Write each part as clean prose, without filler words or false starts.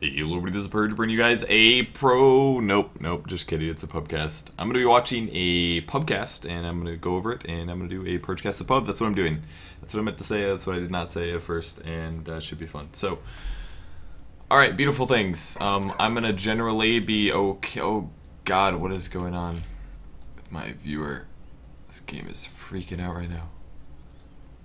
Hey, everybody, this is Purge, bringing you guys a nope, just kidding, it's a pubcast. I'm going to be watching a pubcast, and I'm going to go over it, and I'm going to do a Purgecast of pub. That's what I'm doing. That's what I meant to say, that's what I did not say at first, and it should be fun. So, alright, beautiful things. I'm going to generally be okay. Oh god, what is going on with my viewer? This game is freaking out right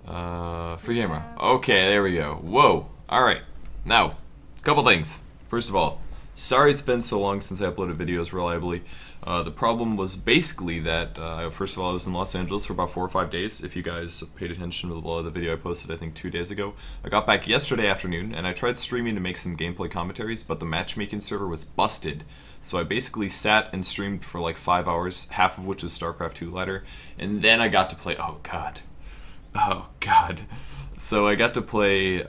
now. Free camera. Okay, there we go. Whoa. Alright, now, couple things. First of all, sorry it's been so long since I uploaded videos reliably. The problem was basically that, first of all, I was in Los Angeles for about 4 or 5 days. If you guys paid attention to the video I posted, I think 2 days ago. I got back yesterday afternoon, and I tried streaming to make some gameplay commentaries, but the matchmaking server was busted. So I basically sat and streamed for like 5 hours, half of which was StarCraft 2 ladder, and then I got to play, oh god. So I got to play,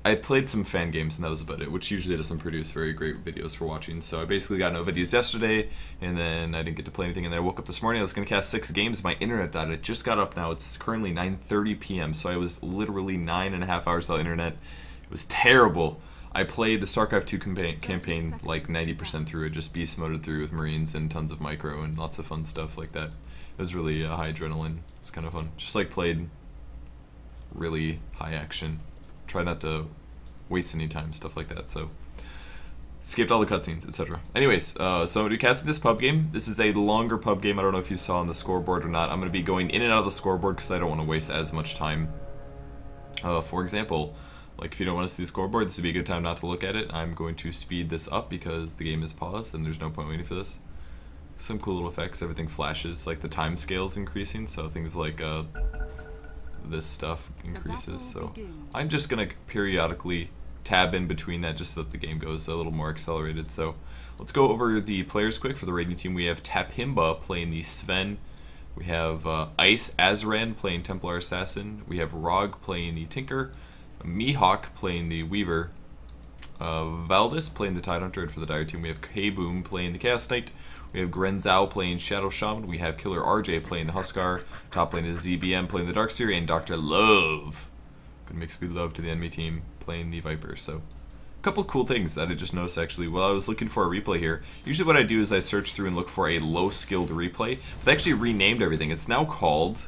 I played some fan games and that was about it, which usually doesn't produce very great videos for watching. So I basically got no videos yesterday, and then I didn't get to play anything, and then I woke up this morning, I was going to cast 6 games, my internet died. I just got up now, it's currently 9:30 p.m, so I was literally 9.5 hours without internet. It was terrible. I played the StarCraft 2 campaign like 90% through it, just beast moded through with Marines and tons of micro and lots of fun stuff like that. It was really high adrenaline, it was kind of fun. Just like played really high action. Try not to waste any time, stuff like that, so skipped all the cutscenes, etc. Anyways, so I'm going to be casting this pub game. This is a longer pub game. I don't know if you saw on the scoreboard or not. I'm going to be going in and out of the scoreboard because I don't want to waste as much time. For example, like if you don't want to see the scoreboard, this would be a good time not to look at it. I'm going to speed this up because the game is paused and there's no point waiting for this. Some cool little effects, everything flashes, like the time scale is increasing, so things like this stuff increases, so I'm just gonna periodically tab in between that just so that the game goes a little more accelerated. So let's go over the players quick. For the raiding team, we have Tapimba playing the Sven, we have Ice Azran playing Templar Assassin, we have Rog playing the Tinker, Mihawk playing the Weaver, Valdis playing the Tidehunter, and for the Dire team we have K-Boom playing the Chaos Knight, we have Grenzao playing Shadow Shaman, we have Killer RJ playing the Huskar, top lane is ZBM playing the Darkseer, and Dr. Love, gonna make sweet love to the enemy team, playing the Viper. So, a couple cool things that I just noticed actually while I was looking for a replay here. Usually what I do is I search through and look for a low-skilled replay, but they actually renamed everything. It's now called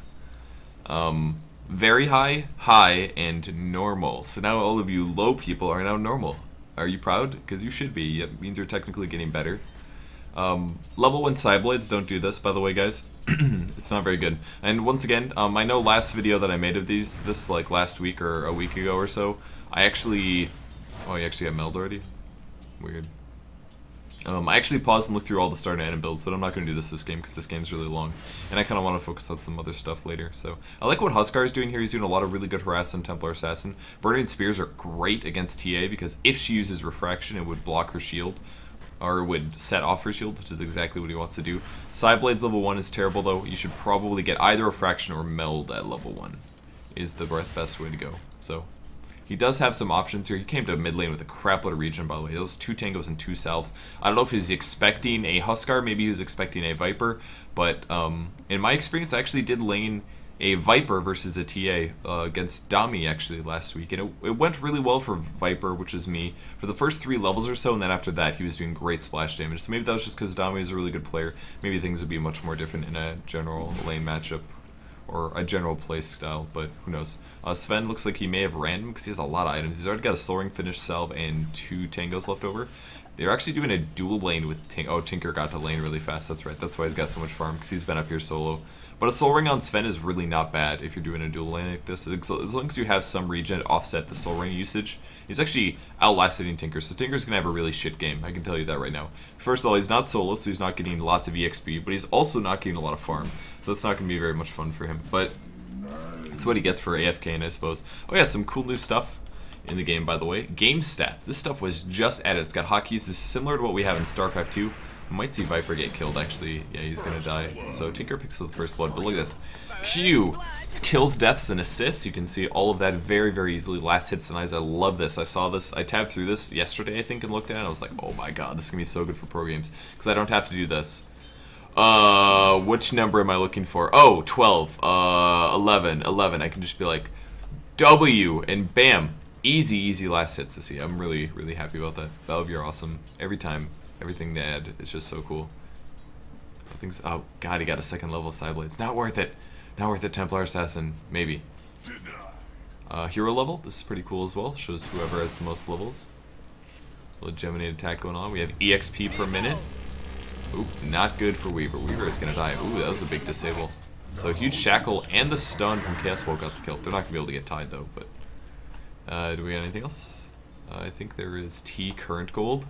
Very High, High, and Normal. So now all of you low people are now normal. Are you proud? Because you should be. It means you're technically getting better. Level 1 Cyblades don't do this, by the way, guys. It's not very good. And once again, I know last video that I made of this like last week or a week ago or so, I actually... Oh, you actually got meld already? Weird. I actually paused and looked through all the start and end builds, but I'm not going to do this game because this game's really long. And I kind of want to focus on some other stuff later. So I like what Huskar is doing here. He's doing a lot of really good harass and Templar Assassin. Burning Spears are great against TA because if she uses Refraction, it would block her shield. Or would set off her shield, which is exactly what he wants to do. Sideblade's level 1 is terrible though. You should probably get either Refraction or Meld at level 1 is the best way to go. So he does have some options here. He came to mid lane with a crapload of regen, by the way. Those 2 tangos and 2 salves. I don't know if he's expecting a Huskar, maybe he was expecting a Viper, but in my experience I actually did lane a Viper versus a TA against Dami actually last week, and it went really well for Viper, which is me, for the first 3 levels or so, and then after that he was doing great splash damage. So maybe that was just because Dami is a really good player. Maybe things would be much more different in a general lane matchup or a general play style, but who knows. Sven looks like he may have random because he has a lot of items. He's already got a Soul Ring finish salve and 2 tangos left over. They're actually doing a dual lane with Tinker got to lane really fast, that's right, that's why he's got so much farm, because he's been up here solo. But a Soul Ring on Sven is really not bad if you're doing a dual lane like this, as long as you have some regen to offset the Soul Ring usage. He's actually outlasting Tinker, so Tinker's gonna have a really shit game, I can tell you that right now. First of all, he's not solo, so he's not getting lots of EXP, but he's also not getting a lot of farm, so that's not gonna be very much fun for him. But that's what he gets for AFK, I suppose. Oh yeah, some cool new stuff in the game, by the way. Game stats. This stuff was just added. It's got hotkeys. This is similar to what we have in StarCraft 2. We might see Viper get killed, actually. Yeah, he's gonna die. So Tinker picks up the first blood, but look at this. Phew! It's kills, deaths, and assists. You can see all of that very, very easily. Last hits and eyes. I love this. I saw this. I tabbed through this yesterday, I think, and looked at it. I was like, oh my god, this is gonna be so good for pro games. Because I don't have to do this. Which number am I looking for? Oh, 12. 11. I can just be like, W, and bam. Easy, easy last hits to see. I'm really, really happy about that. Valve, you're awesome. Every time, everything they add is just so cool. Things. Oh God, he got a second level Cyblades. Not worth it. Not worth it. Templar Assassin, maybe. Hero level. This is pretty cool as well. Shows whoever has the most levels. A little Geminate attack going on. We have EXP per minute. Oop, not good for Weaver. Weaver is gonna die. Ooh, that was a big disable. So huge shackle and the stun from Chaos Bolt got the kill. They're not gonna be able to get tied though. But do we got anything else? I think there is T current gold.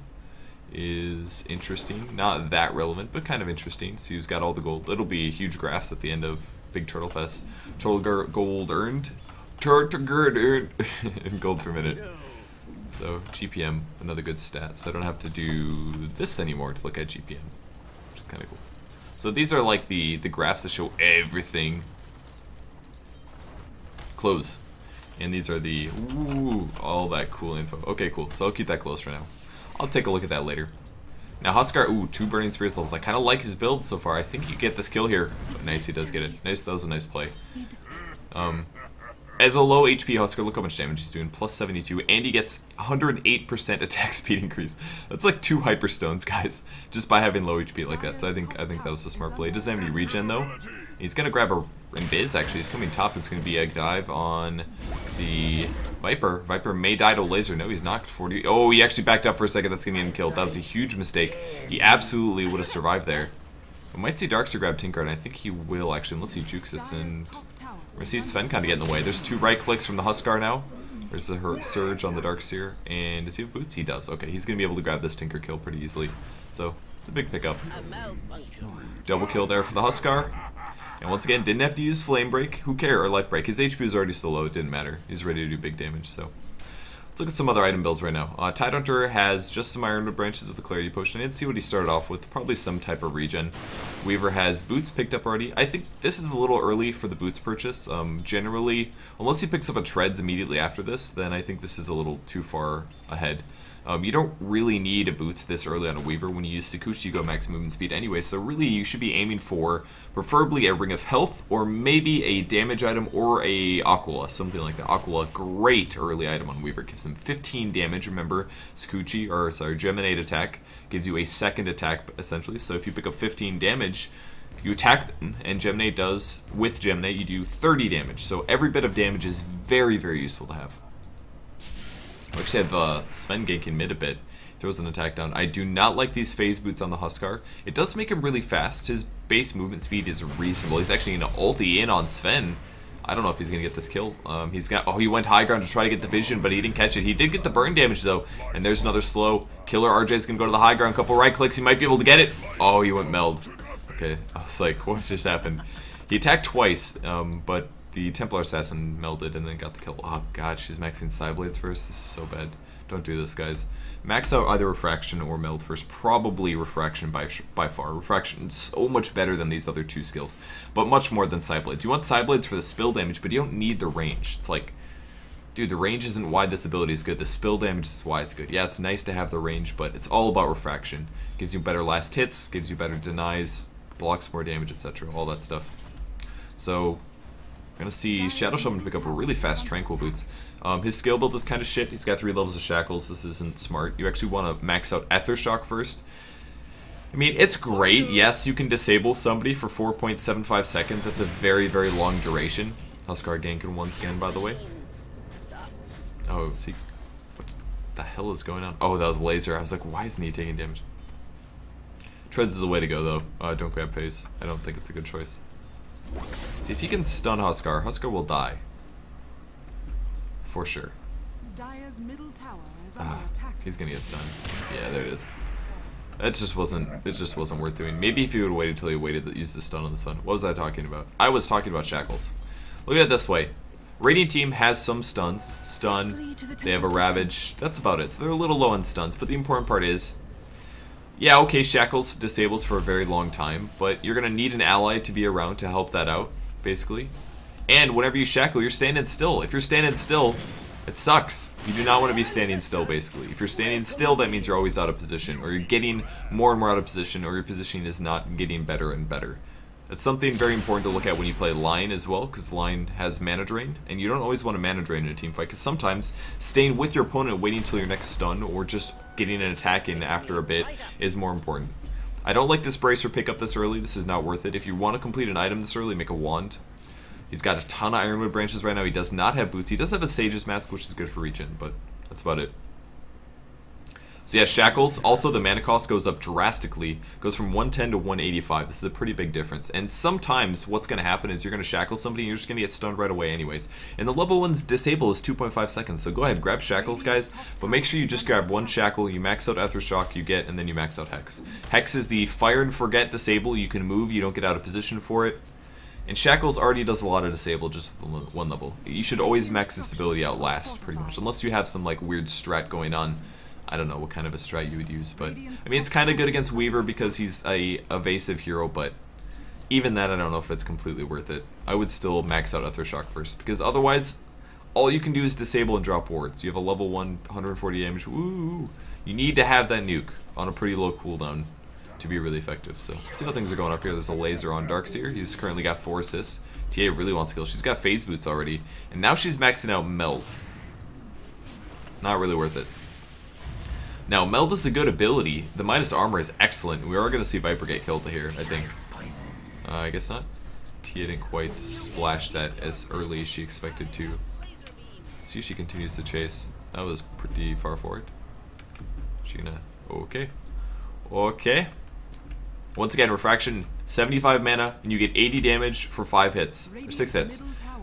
Is interesting. Not that relevant, but kind of interesting. See who's got all the gold. It'll be huge graphs at the end of Big Turtle Fest. Total gold earned. And gold per minute. So GPM, another good stat. So I don't have to do this anymore to look at GPM, which is kind of cool. So these are like the graphs that show everything. Close. And these are the, ooh, all that cool info. Okay, cool. So I'll keep that close for now. I'll take a look at that later. Now Huskar, ooh, 2 Burning Spears levels. I kind of like his build so far. I think you get this kill here. But nice, he does get it. Nice, that was a nice play. As a low HP Husker, look how much damage he's doing. Plus 72, and he gets 108% attack speed increase. That's like 2 Hyperstones, guys, just by having low HP like that. So I think that was a smart play. He doesn't have any regen though. He's gonna grab a Invis actually. He's coming top. It's gonna be Egg Dive on the Viper. Viper may die to laser. No, he's knocked 40. Oh, he actually backed up for a second. That's gonna get him killed. That was a huge mistake. He absolutely would have survived there. We might see Darkseer grab Tinker, and I think he will actually, unless he jukes this, and we're gonna see Sven kind of get in the way. There's 2 right clicks from the Huskar now. There's a Surge on the Darkseer, and does he have boots? He does. Okay, he's gonna be able to grab this Tinker kill pretty easily. So it's a big pickup. Double kill there for the Huskar. And once again, didn't have to use Flame Break. Who cares? Or Life Break. His HP was already so low, it didn't matter. He's ready to do big damage, so. Let's look at some other item builds right now. Tidehunter has just some Ironwood branches with the Clarity Potion. I didn't see what he started off with. Probably some type of regen. Weaver has boots picked up already. I think this is a little early for the boots purchase. Generally, unless he picks up a Treads immediately after this, then I think this is a little too far ahead. You don't really need a boots this early on a Weaver. When you use Sakuchi, you go max movement speed anyway, so really you should be aiming for preferably a Ring of Health, or maybe a damage item, or a Aquila, something like that. Aquila, great early item on Weaver, gives him 15 damage. Remember, Sakuchi, or sorry, Geminate attack gives you a second attack, essentially, so if you pick up 15 damage, you attack them, and Geminate does, with Geminate, you do 30 damage, so every bit of damage is very, very useful to have. I actually have Sven ganking mid a bit. Throws an attack down. I do not like these phase boots on the Huskar. It does make him really fast. His base movement speed is reasonable. He's actually going to ulti in on Sven. I don't know if he's going to get this kill. He went high ground to try to get the vision, but he didn't catch it. He did get the burn damage though. And there's another slow. Killer RJ's going to go to the high ground. Couple right clicks. He might be able to get it. Oh, he went meld. Okay. I was like, what just happened? He attacked twice, but the Templar Assassin melded and then got the kill. Oh god, she's maxing Cyblades first. This is so bad. Don't do this, guys. Max out either Refraction or Meld first. Probably Refraction by far. Refraction is so much better than these other 2 skills, but much more than Cyblades. You want Cyblades for the spill damage, but you don't need the range. It's like, dude, the range isn't why this ability is good. The spill damage is why it's good. Yeah, it's nice to have the range, but it's all about Refraction. Gives you better last hits, gives you better denies, blocks more damage, etc. All that stuff. So we're going to see Shadow Shaman pick up a really fast Tranquil Boots. His skill build is kind of shit. He's got 3 levels of Shackles. This isn't smart. You actually want to max out Ether Shock first. I mean, it's great. Yes, you can disable somebody for 4.75 seconds. That's a very, very long duration. Huskar ganking once again, by the way. Oh, see, what the hell is going on? Oh, that was laser. I was like, why isn't he taking damage? Treads is the way to go, though. Don't grab phase. I don't think it's a good choice. See, if he can stun Huskar, Huskar will die. For sure. He's gonna get stunned. Yeah, there it is. It just wasn't worth doing. Maybe if he would have waited till he waited to use the stun on the sun. What was I talking about? I was talking about Shackles. Look at it this way. Radiant team has some stuns. Stun. They have a Ravage. That's about it. So they're a little low on stuns, but the important part is, yeah, okay, Shackles disables for a very long time, but you're going to need an ally to be around to help that out, basically. And whenever you Shackle, you're standing still. If you're standing still, it sucks. You do not want to be standing still, basically. If you're standing still, that means you're always out of position, or you're getting more and more out of position, or your positioning is not getting better and better. That's something very important to look at when you play Line as well, because Line has mana drain, and you don't always want to mana drain in a team fight, because sometimes staying with your opponent and waiting until your next stun, or just getting an attack in after a bit, is more important. I don't like this Bracer pickup this early. This is not worth it. If you want to complete an item this early, make a wand. He's got a ton of Ironwood branches right now. He does not have boots. He does have a Sage's Mask, which is good for regen, but that's about it. So yeah, Shackles. Also, the mana cost goes up drastically. Goes from 110 to 185. This is a pretty big difference. And sometimes what's going to happen is you're going to Shackle somebody and you're just going to get stunned right away anyways. And the level 1's disable is 2.5 seconds. So go ahead, grab Shackles, guys. But make sure you just grab one Shackle. You max out Aethershock, you get, and then you max out Hex. Hex is the Fire and Forget disable. You can move. You don't get out of position for it. And Shackles already does a lot of disable just with one level. You should always max this ability out last, pretty much. Unless you have some like weird strat going on. I don't know what kind of a strat you would use, but I mean it's kind of good against Weaver because he's a evasive hero, but even that I don't know if it's completely worth it. I would still max out Aethershock first, because otherwise all you can do is disable and drop wards. You have a level 1 140 damage. Woo! You need to have that nuke on a pretty low cooldown to be really effective. So let's see how things are going up here. There's a laser on Darkseer. He's currently got 4 assists. TA really wants kills. She's got phase boots already, and now she's maxing out Meld. Not really worth it. Now, Meld is a good ability. The minus armor is excellent. We are going to see Viper get killed here, I think. I guess not. Tia didn't quite splash that as early as she expected to. See if she continues to chase. That was pretty far forward. She gonna... Okay. Okay. Once again, Refraction, 75 mana, and you get 80 damage for 5 hits. Or 6 hits.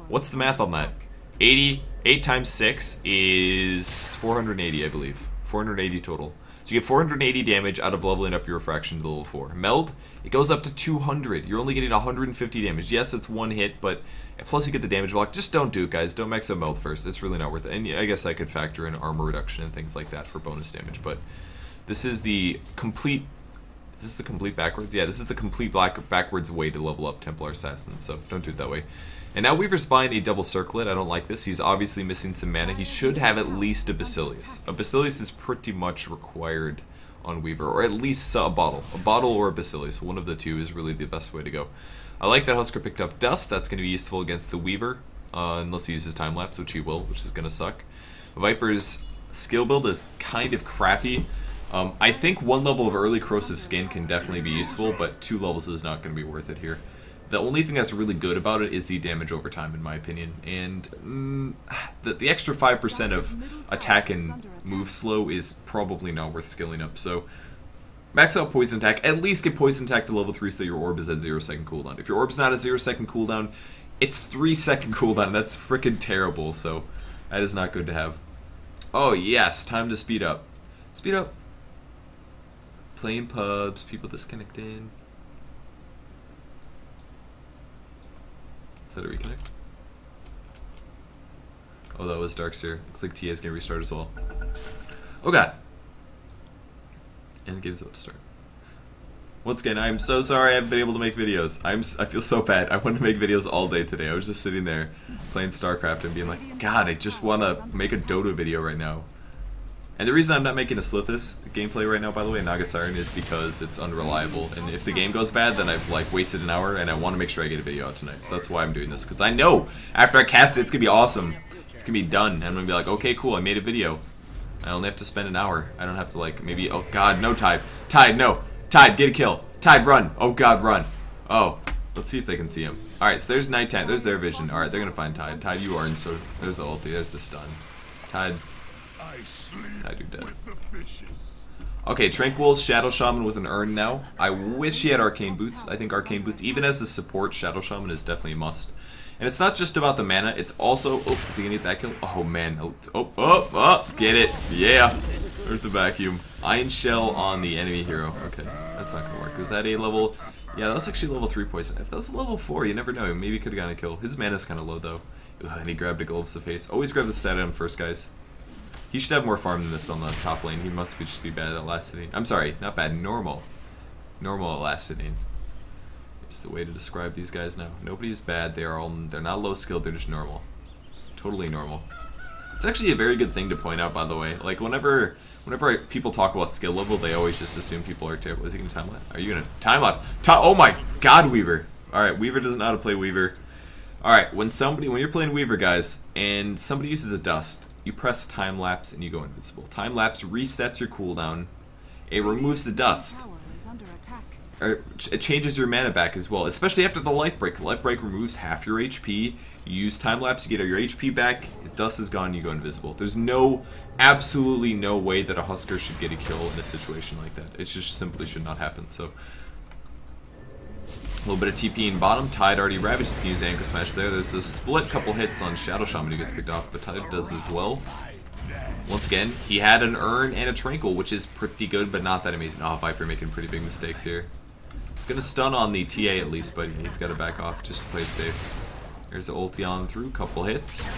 What's the math on that? 8 times 6 is 480, I believe. 480 total. So you get 480 damage out of leveling up your Refraction to level 4. Meld, it goes up to 200. You're only getting 150 damage. Yes, it's one hit, but plus you get the damage block. Just don't do it, guys. Don't max out Meld first. It's really not worth it. And I guess I could factor in armor reduction and things like that for bonus damage, but this is the complete... Is this the complete backwards? Yeah, this is the complete backwards way to level up Templar Assassins, so don't do it that way. And now Weaver's buying a double circlet. I don't like this. He's obviously missing some mana. He should have at least a Basilius. A Basilius is pretty much required on Weaver, or at least a bottle. A bottle or a Basilius. One of the two is really the best way to go. I like that Husker picked up Dust. That's going to be useful against the Weaver, unless he uses Time Lapse, which he will, which is going to suck. Viper's skill build is kind of crappy. I think 1 level of early Corrosive Skin can definitely be useful, but 2 levels is not going to be worth it here. The only thing that's really good about it is the damage over time, in my opinion. And the extra 5% of attack and move slow is probably not worth skilling up. So max out Poison Attack. At least get Poison Attack to level 3 so your orb is at 0-second cooldown. If your orb's not at 0-second cooldown, it's 3-second cooldown. That's freaking terrible. So that is not good to have. Oh yes, time to speed up. Speed up. Playing pubs, people disconnecting. Is that a reconnect? Oh, that was Darkseer. Looks like TA's gonna restart as well. Oh god. And the game's about to start. Once again, I'm so sorry I haven't been able to make videos. I feel so bad. I wanted to make videos all day today. I was just sitting there playing StarCraft and being like, God, I just want to make a Dota video right now. And the reason I'm not making a Slithis gameplay right now, by the way, Naga Siren, is because it's unreliable. And if the game goes bad, then I've like wasted an hour, and I want to make sure I get a video out tonight. So that's why I'm doing this, because I know after I cast it, it's gonna be awesome. It's gonna be done, and I'm gonna be like, okay, cool, I made a video. I only have to spend an hour. I don't have to like maybe. Oh God, no Tide. Tide, no. Tide, get a kill. Tide, run. Oh God, run. Oh, let's see if they can see him. All right, so there's Nighttime. There's their vision. All right, they're gonna find Tide. Tide, you are in. So there's the ulti. There's the stun. Tide. Tide, you're dead. Okay, Tranquil's Shadow Shaman with an urn now. I wish he had Arcane Boots. I think Arcane Boots, even as a support, Shadow Shaman is definitely a must. And it's not just about the mana, it's also... Oh, is he gonna get that kill? Oh, man. Oh, get it. Yeah. There's the vacuum. Iron Shell on the enemy hero. Okay, that's not gonna work. Was that a level... Yeah, that was actually level 3 poison. If that was a level 4, you never know. Maybe he could have gotten a kill. His mana's kind of low, though. Ugh, and he grabbed a Gloves of Haste. Always grab the stat item first, guys. He should have more farm than this on the top lane. He must just be bad at last hitting. I'm sorry, not bad. Normal. Normal at last hitting. It's the way to describe these guys now. Nobody is bad. They're not low skilled. They're just normal. Totally normal. It's actually a very good thing to point out, by the way. Like whenever people talk about skill level, they always just assume people are terrible. Is he gonna time lapse? Are you gonna time lapse? Oh my God, Weaver! Alright, Weaver doesn't know how to play Weaver. Alright, when you're playing Weaver, guys, and somebody uses a dust, you press time lapse and you go invincible. Time lapse resets your cooldown. It removes the dust. Or it changes your mana back as well, especially after the life break. The life break removes half your HP. You use time lapse, you get your HP back. Dust is gone, you go invisible. There's absolutely no way that a Husker should get a kill in a situation like that. It just simply should not happen. So, a little bit of TP in bottom. Tide already ravaged. He's going to use Anchor Smash there. There's a split couple hits on Shadow Shaman who gets picked off, but Tide does as well. Once again, he had an Urn and a Tranquil, which is pretty good, but not that amazing. Oh, Viper making pretty big mistakes here. He's going to stun on the TA at least, but he's got to back off just to play it safe. There's the ulti on through, couple hits.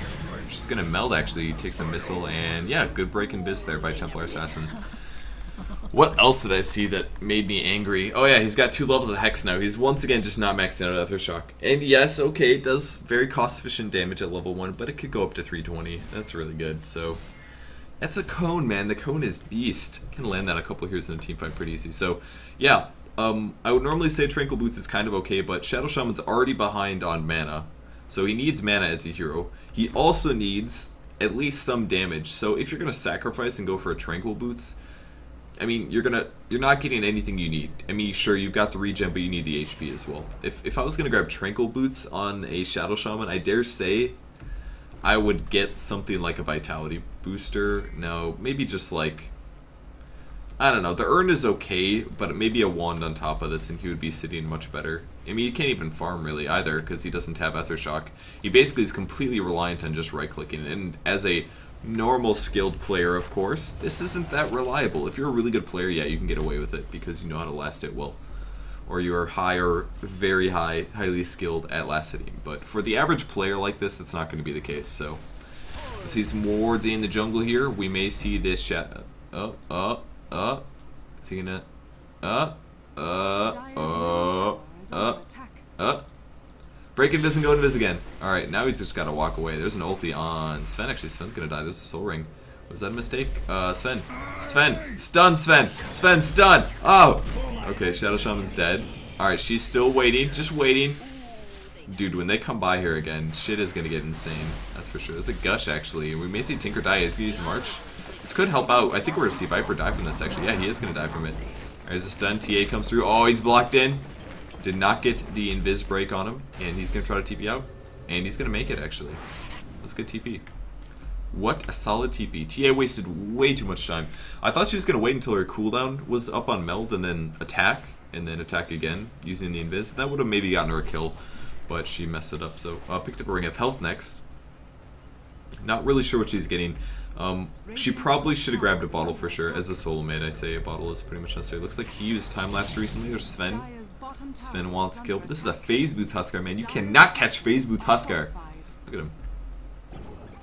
She's going to meld actually, he takes a missile, and yeah, good break in biz there by Templar Assassin. What else did I see that made me angry? Oh yeah, he's got 2 levels of Hex now. He's once again just not maxing out Aftershock. And yes, okay, it does very cost-efficient damage at level 1, but it could go up to 320. That's really good, so... That's a cone, man. The cone is beast. Can land that a couple of heroes in a team fight pretty easy. So, yeah, I would normally say Tranquil Boots is kind of okay, but Shadow Shaman's already behind on mana. So he needs mana as a hero. He also needs at least some damage. So if you're going to sacrifice and go for a Tranquil Boots, I mean, you're not getting anything you need. I mean, sure, you've got the regen, but you need the HP as well. If I was going to grab Tranquil Boots on a Shadow Shaman, I dare say I would get something like a Vitality booster. No, maybe just like, I don't know, the Urn is okay, but maybe a Wand on top of this and he would be sitting much better. I mean, he can't even farm really either because he doesn't have Aethershock. He basically is completely reliant on just right-clicking, and as a normal skilled player, of course, this isn't that reliable. If you're a really good player, yeah, you can get away with it because you know how to last hit well. Or you're high or very high, highly skilled at last hitting. But for the average player like this, it's not going to be the case. So, let's see some wards in the jungle here. We may see this shot. Is he gonna? Breaking doesn't go into this again. Alright, now he's just got to walk away. There's an ulti on Sven. Actually, Sven's gonna die. There's a soul ring. Was that a mistake? Sven. Stun, Sven. Sven, stun. Oh! Okay, Shadow Shaman's dead. Alright, she's still waiting. Just waiting. Dude, when they come by here again, shit is gonna get insane. That's for sure. There's a Gush, actually. We may see Tinker die. He's gonna use March. This could help out. I think we're gonna see Viper die from this, actually. Yeah, he is gonna die from it. There's a stun. TA comes through. Oh, he's blocked in. Did not get the invis break on him. And he's gonna try to TP out. And he's gonna make it, actually. That's good TP. What a solid TP. TA wasted way too much time. I thought she was going to wait until her cooldown was up on meld and then attack again using the invis. That would have maybe gotten her a kill, but she messed it up. So picked up a ring of health next. Not really sure what she's getting. She probably should have grabbed a bottle for sure. As a solo mid, I say a bottle is pretty much necessary. Looks like he used time lapse recently. There's Sven. Sven wants kill, but this is a Phase Boots Huskar, man. You cannot catch Phase Boots Huskar. Look at him.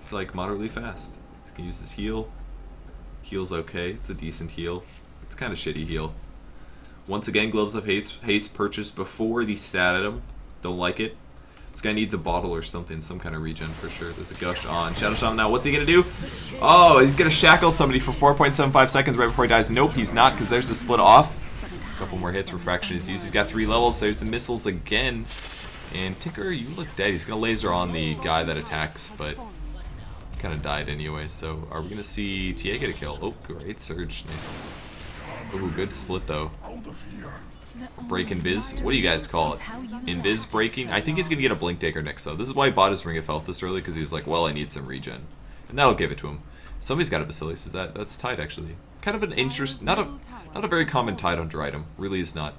It's like moderately fast. He's gonna use his heal. Heal's okay. It's a decent heal. It's kind of shitty heal. Once again, Gloves of Haste purchased before the stat item. Don't like it. This guy needs a bottle or something, some kind of regen for sure. There's a Gush on Shadow Shaman now. What's he gonna do? Oh, he's gonna shackle somebody for 4.75 seconds right before he dies. Nope, he's not, because there's the split off. A couple more hits. Refraction is used. He's got 3 levels. There's the missiles again. And Tinker, you look dead. He's gonna laser on the guy that attacks, but kind of died anyway. So are we gonna see TA get a kill? Oh, great surge. Nice. Ooh, good split though. Break invis. What do you guys call it? Invis breaking? I think he's gonna get a blink dagger next though. This is why he bought his ring of health this early, because he was like, well, I need some regen, and that'll give it to him. Somebody's got a Basilius. Is that's Tide actually? Kind of an interest. Not a very common Tide hunter item. Really is not.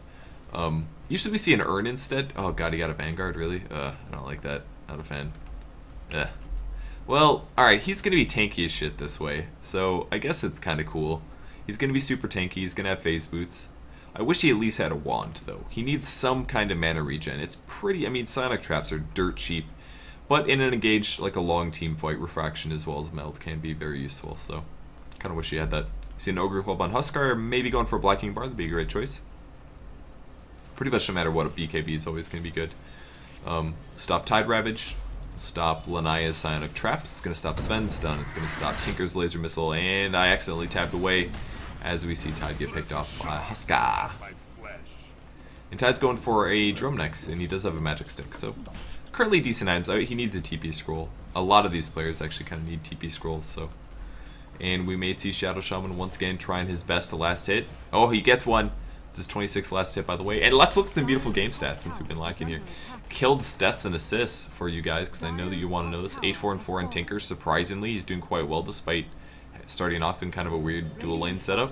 Usually we see an Urn instead. Oh god, he got a Vanguard. Really? I don't like that. Not a fan. Well, alright, he's going to be tanky as shit this way, so I guess it's kind of cool. He's going to be super tanky, he's going to have Phase Boots. I wish he at least had a Wand, though. He needs some kind of mana regen. It's pretty, I mean, Sonic Traps are dirt cheap, but in an engaged, like a long team fight, Refraction as well as Meld can be very useful, so kind of wish he had that. See an Ogre Club on Huskar, maybe going for a Black King Bar, that'd be a great choice. Pretty much no matter what, a BKB is always going to be good. Stop Tide Ravage. Stop Lanaya's Psionic Trap. It's going to stop Sven's stun. It's going to stop Tinker's Laser Missile. And I accidentally tapped away as we see Tide get picked off by Huskar. And Tide's going for a drum next, and he does have a magic stick, so currently decent items. He needs a TP scroll. A lot of these players actually kind of need TP scrolls, so. And we may see Shadow Shaman once again trying his best to last hit. Oh, he gets one. This is 26th last hit, by the way. And let's look at some beautiful game stats since we've been lacking here. Killed deaths and assists for you guys, because I know that you want to know this. 8-4 and 4 on Tinker. Surprisingly, he's doing quite well despite starting off in kind of a weird dual lane setup.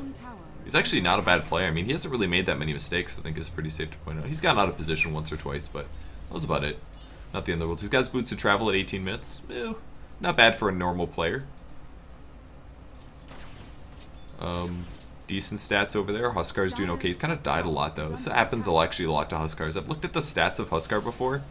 He's actually not a bad player. I mean, he hasn't really made that many mistakes, I think is pretty safe to point out. He's gotten out of position once or twice, but that was about it. Not the end of the world. He's got his boots to travel at 18 minutes. Not bad for a normal player. Decent stats over there. Huskar's doing okay. He's kind of died a lot though. This happens actually a lot to Huskars. I've looked at the stats of Huskar before,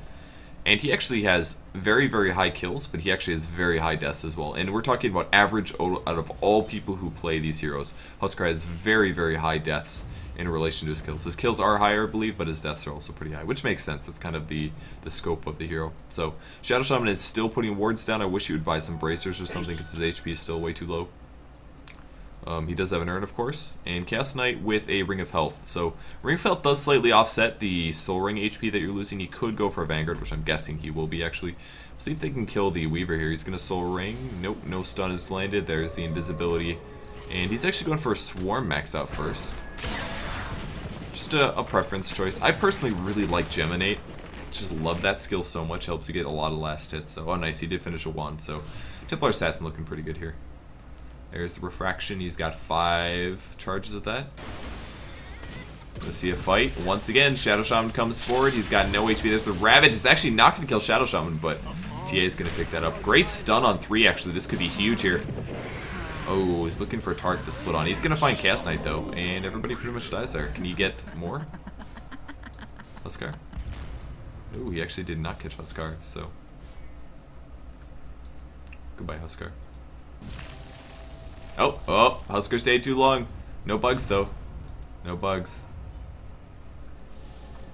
and he actually has very, very high kills, but he actually has very high deaths as well. And we're talking about average out of all people who play these heroes. Huskar has very, very high deaths in relation to his kills. His kills are higher, I believe, but his deaths are also pretty high, which makes sense. That's kind of the scope of the hero. So Shadow Shaman is still putting wards down. I wish he would buy some bracers or something because his HP is still way too low. He does have an urn, of course, and Chaos Knight with a Ring of Health. So Ring of Health does slightly offset the Soul Ring HP that you're losing. He could go for a Vanguard, which I'm guessing he will be actually. We'll see if they can kill the Weaver here. He's going to Soul Ring. Nope, no stun is landed. There's the invisibility. And he's actually going for a Swarm max out first. Just a preference choice. I personally really like Geminate. Just love that skill so much. Helps you get a lot of last hits. So, oh nice, he did finish a wand. So Templar Assassin looking pretty good here. There's the Refraction. He's got 5 charges of that. Let's see a fight. Once again, Shadow Shaman comes forward. He's got no HP. There's the Ravage. It's actually not going to kill Shadow Shaman, but TA is going to pick that up. Great stun on 3, actually. This could be huge here. Oh, he's looking for a target to split on. He's going to find Chaos Knight, though, and everybody pretty much dies there. Can he get more? Huskar. Oh, he actually did not catch Huskar, so. Goodbye, Huskar. Oh, Huskar stayed too long. No bugs, though. No bugs.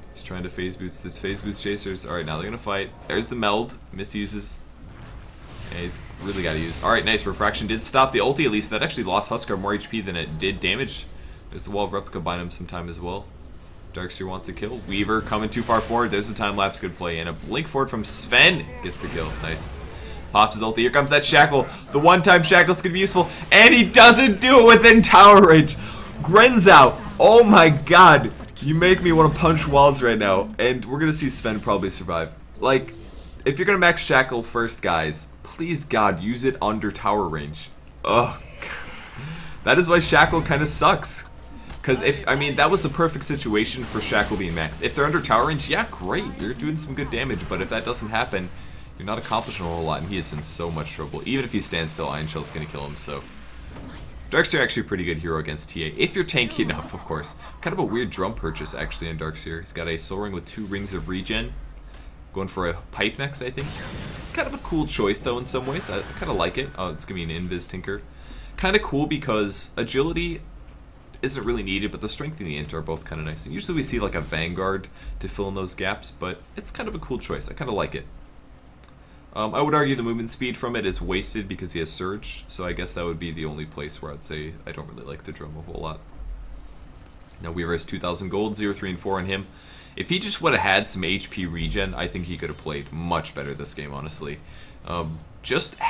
He's trying to phase boots the phase boots chasers. Alright, now they're going to fight. There's the meld. Misuses. Yeah, he's really got to use. Alright, nice. Refraction did stop the ulti, at least. That actually lost Huskar more HP than it did damage. There's the Wall of Replica buying him some time as well. Darkseer wants a kill. Weaver coming too far forward. There's the time lapse. Good play. And a blink forward from Sven gets the kill. Nice. Pops his ulti. Here comes that Shackle. The one-time Shackle's gonna be useful. And he doesn't do it within tower range. Gren's out. Oh my god. You make me want to punch walls right now. And we're gonna see Sven probably survive. Like, if you're gonna max Shackle first, guys, please God, use it under tower range. Oh, god. That is why Shackle kind of sucks. Because I mean, that was the perfect situation for Shackle being maxed. If they're under tower range, yeah, great. You're doing some good damage. But if that doesn't happen, you're not accomplishing a whole lot, and he is in so much trouble. Even if he stands still, Iron Shell's going to kill him, so. Darkseer actually a pretty good hero against TA, if you're tanky enough, of course. Kind of a weird drum purchase, actually, on Darkseer. He's got a Soul Ring with 2 rings of regen. Going for a Pipe next, I think. It's kind of a cool choice, though, in some ways. I kind of like it. Oh, it's going to be an Invis Tinker. Kind of cool because agility isn't really needed, but the strength and the int are both kind of nice. And usually we see, like, a Vanguard to fill in those gaps, but it's kind of a cool choice. I kind of like it. I would argue the movement speed from it is wasted because he has Surge, so I guess that would be the only place where I'd say I don't really like the drum a whole lot. Now Weaver has 2,000 gold, 0, 3, and 4 on him. If he just would have had some HP regen, I think he could have played much better this game, honestly. Just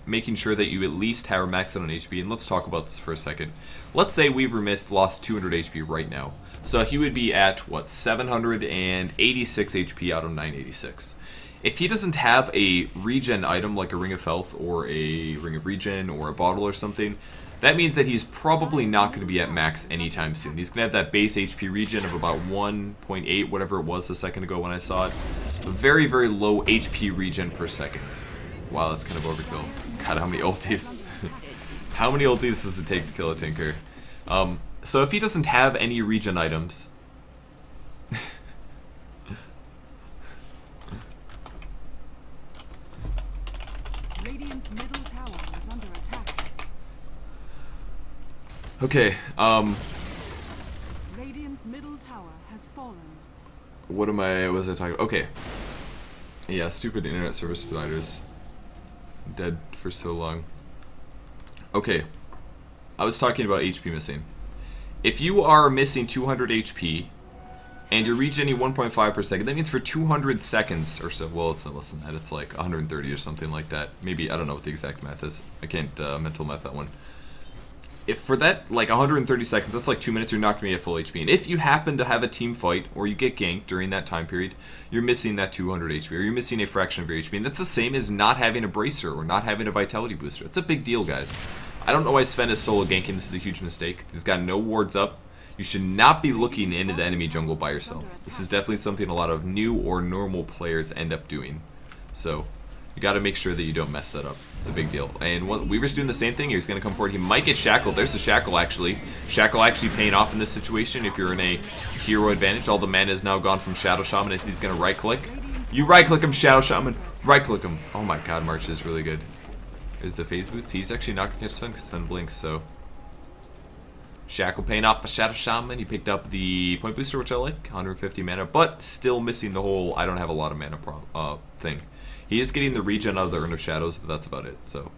making sure that you at least have max out on HP, and let's talk about this for a second. Let's say Weaver lost 200 HP right now. So he would be at, what, 786 HP out of 986. If he doesn't have a regen item like a Ring of Health or a Ring of Regen or a bottle or something, that means that he's probably not going to be at max anytime soon. He's going to have that base HP regen of about 1.8, whatever it was a second ago when I saw it. A very, very low HP regen per second. Wow, that's kind of overkill. God, how many ultis? How many ultis does it take to kill a Tinker? So if he doesn't have any regen items... Middle tower is under attack. Okay, Radiant's middle tower has fallen. what was I talking about? Okay. Yeah, stupid internet service providers. Dead for so long. Okay. I was talking about HP missing. If you are missing 200 HP and you're regenerating 1.5 per second. That means for 200 seconds or so, well, it's not less than that. It's like 130 or something like that. Maybe, I don't know what the exact math is. I can't mental math that one. If for that, like 130 seconds, that's like 2 minutes, you're not going to be at full HP. And if you happen to have a team fight, or you get ganked during that time period, you're missing that 200 HP, or you're missing a fraction of your HP. And that's the same as not having a bracer, or not having a vitality booster. It's a big deal, guys. I don't know why Sven is solo ganking. This is a huge mistake. He's got no wards up. You should not be looking into the enemy jungle by yourself. This is definitely something a lot of new or normal players end up doing. So, you got to make sure that you don't mess that up. It's a big deal. And Weaver's doing the same thing. He's going to come forward. He might get shackled. There's the shackle, actually. Shackle actually paying off in this situation if you're in a hero advantage. All the mana is now gone from Shadow Shaman as he's going to right-click. You right-click him, Shadow Shaman. Right-click him. Oh my god, March is really good. There's the phase boots. He's actually not going to catch Sven because Sven blinks, so... Shackle paying off a Shadow Shaman. He picked up the point booster, which I like. 150 mana, but still missing the whole I don't have a lot of mana thing. He is getting the regen out of the Urn of Shadows, but that's about it, so.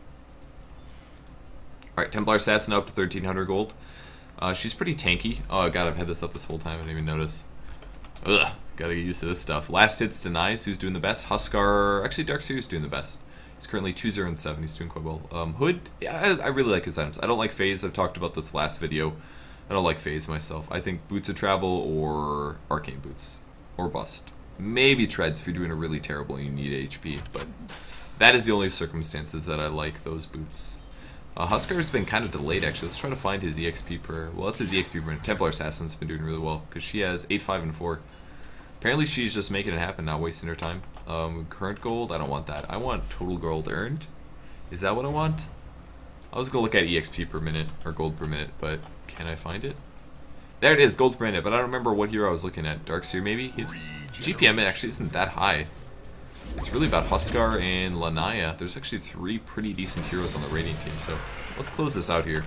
Alright, Templar Assassin up to 1300 gold. She's pretty tanky. Oh god, I've had this up this whole time, I didn't even notice. Ugh, gotta get used to this stuff. Last hits denies, who's doing the best? Huskar, actually Darkseer's doing the best. He's currently 2-0 and 7, he's doing quite well. Hood, yeah, I really like his items. I don't like Phase, I've talked about this last video. I don't like Phase myself. I think Boots of Travel or Arcane Boots. Or Bust. Maybe Treads if you're doing a really terrible and you need HP, but that is the only circumstances that I like those boots. Huskar's been kind of delayed, actually. Let's try to find his EXP per... Well, that's his EXP per... Templar Assassin's been doing really well, because she has 8, 5, and 4. Apparently she's just making it happen, not wasting her time. Current gold, I don't want that. I want total gold earned. Is that what I want? I was going to look at EXP per minute, or gold per minute, but can I find it? There it is, gold per minute, but I don't remember what hero I was looking at. Darkseer, maybe? His GPM actually isn't that high. It's really about Huskar and Lanaya. There's actually 3 pretty decent heroes on the raiding team, so let's close this out here.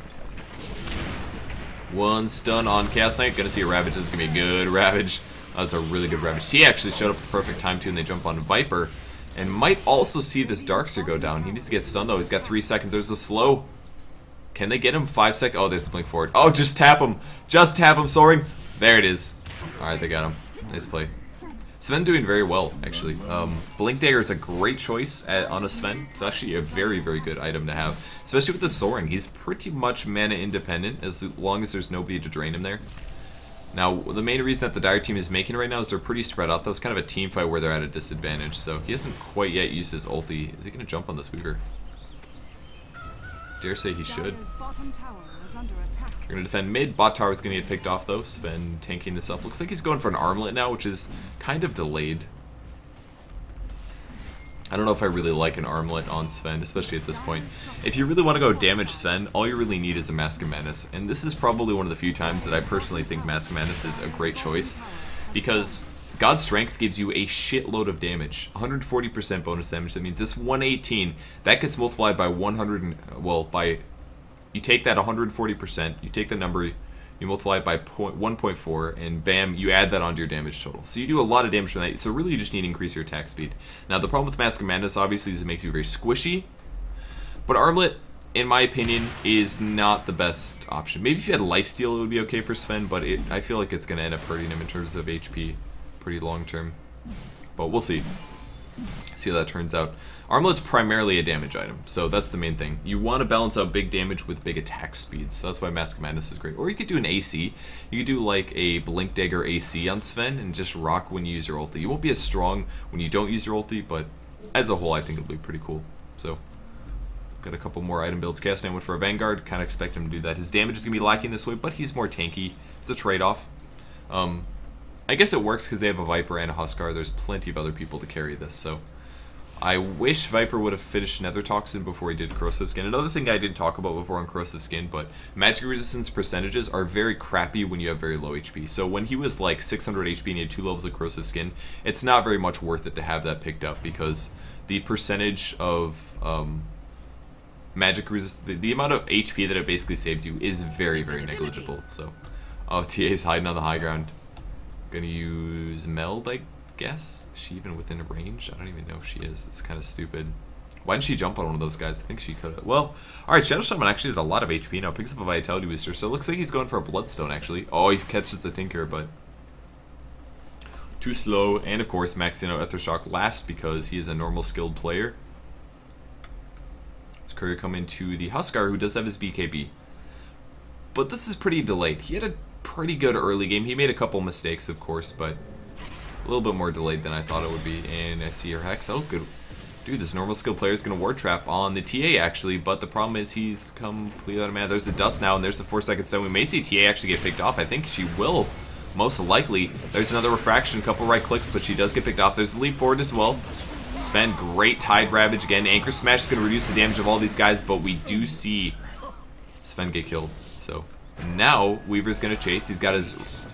1 stun on Chaos Knight. Gonna see a Ravage. This is gonna be a good Ravage. That was a really good Ravage. T actually showed up at the perfect time too, and they jump on Viper. And might also see this Darkseer go down. He needs to get stunned though. He's got 3 seconds. There's a slow. Can they get him? 5 seconds. Oh, there's the blink forward. Oh, just tap him. Just tap him, Soaring. There it is. Alright, they got him. Nice play. Sven doing very well, actually. Blink Dagger is a great choice on a Sven. It's actually a very, very good item to have. Especially with the Soaring. He's pretty much mana independent as long as there's nobody to drain him there. Now, the main reason that the Dire team is making it right now is they're pretty spread out. That was kind of a team fight where they're at a disadvantage. So he hasn't quite yet used his ulti. Is he going to jump on this Weaver? Dare say he should. We're going to defend mid. Bot tower is going to get picked off though. Sven tanking this up. Looks like he's going for an armlet now, which is kind of delayed. I don't know if I really like an armlet on Sven, especially at this point. If you really want to go damage Sven, all you really need is a Mask of Madness. And this is probably one of the few times that I personally think Mask of Madness is a great choice. Because God's Strength gives you a shitload of damage. 140% bonus damage. That means this 118, that gets multiplied by 100, you take that 140%, you take the number, you multiply it by 1.4, and bam, you add that onto your damage total. So you do a lot of damage from that, so really you just need to increase your attack speed. Now the problem with Mask of Madness, obviously, is it makes you very squishy, but Armlet, in my opinion, is not the best option. Maybe if you had Lifesteal, it would be okay for Sven, but I feel like it's going to end up hurting him in terms of HP pretty long term. But we'll see. See how that turns out. Armlet's primarily a damage item, so that's the main thing. You want to balance out big damage with big attack speeds, so that's why Mask of Madness is great. Or you could do an AC. You could do like a Blink Dagger AC on Sven and just rock when you use your ulti. You won't be as strong when you don't use your ulti, but as a whole I think it'll be pretty cool. So, got a couple more item builds. Chaos Knight went for a Vanguard, kind of expect him to do that. His damage is going to be lacking this way, but he's more tanky. It's a trade-off. I guess it works because they have a Viper and a Huskar. There's plenty of other people to carry this, so I wish Viper would have finished Nether Toxin before he did Corrosive Skin. Another thing I didn't talk about before on Corrosive Skin, but magic resistance percentages are very crappy when you have very low HP. So when he was like 600 HP and he had 2 levels of Corrosive Skin, it's not very much worth it to have that picked up because the percentage of magic resist, the amount of HP that it basically saves you is very, very negligible. So, oh, TA's hiding on the high ground. Gonna use Meld, I guess. Is she even within range? I don't even know if she is. It's kind of stupid. Why didn't she jump on one of those guys? I think she could have. Well, alright, Shadow Shaman actually has a lot of HP now. Picks up a Vitality Booster, so it looks like he's going for a Bloodstone, actually. Oh, he catches the Tinker, but Too slow, and of course maxing out Ethershock last because he is a normal skilled player. Let's courier come into the Huskar, who does have his BKB. But this is pretty delayed. He had a pretty good early game. He made a couple mistakes, of course, but a little bit more delayed than I thought it would be. And I see your Hex. Oh, good. Dude, this normal skill player is going to ward trap on the TA, actually, but the problem is he's completely out of mana. There's the dust now, and there's the 4-second stun. We may see TA actually get picked off. I think she will, most likely. There's another refraction, couple right clicks, but she does get picked off. There's the leap forward as well. Sven, great Tide Ravage again. Anchor Smash is going to reduce the damage of all these guys, but we do see Sven get killed. So now Weaver's going to chase. He's got his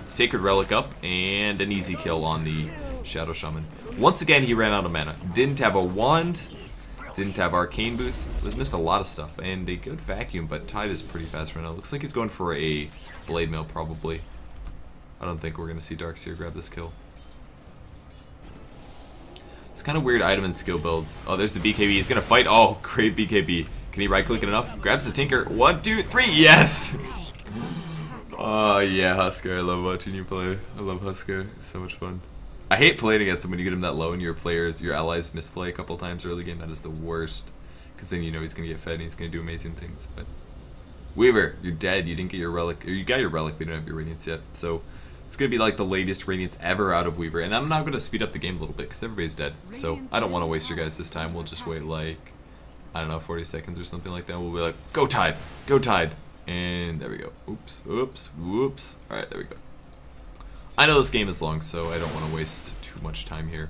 Sacred Relic up, and an easy kill on the Shadow Shaman. Once again, he ran out of mana. Didn't have a wand, didn't have arcane boots. Was missed a lot of stuff, and a good vacuum, but Tide is pretty fast right now. Looks like he's going for a Blade Mail, probably. I don't think we're going to see Darkseer grab this kill. It's kind of weird item and skill builds. Oh, there's the BKB. He's going to fight. Oh, great BKB. Can he right-click it enough? Grabs the Tinker. 1, 2, 3. Yes! Oh, yeah, Huskar. I love watching you play. I love Huskar. It's so much fun. I hate playing against him when you get him that low and your allies misplay a couple times early game. That is the worst. Because then you know he's going to get fed and he's going to do amazing things. But Weaver, you're dead. You didn't get your relic. Or you got your relic, but you don't have your Radiance yet. So it's going to be like the latest Radiance ever out of Weaver. And I'm not going to speed up the game a little bit because everybody's dead. So I don't want to waste your guys this time. We'll just wait like, I don't know, 40 seconds or something like that. We'll be like, go Tide. Go Tide. And there we go. Oops, oops, whoops. Alright, there we go. I know this game is long, so I don't want to waste too much time here.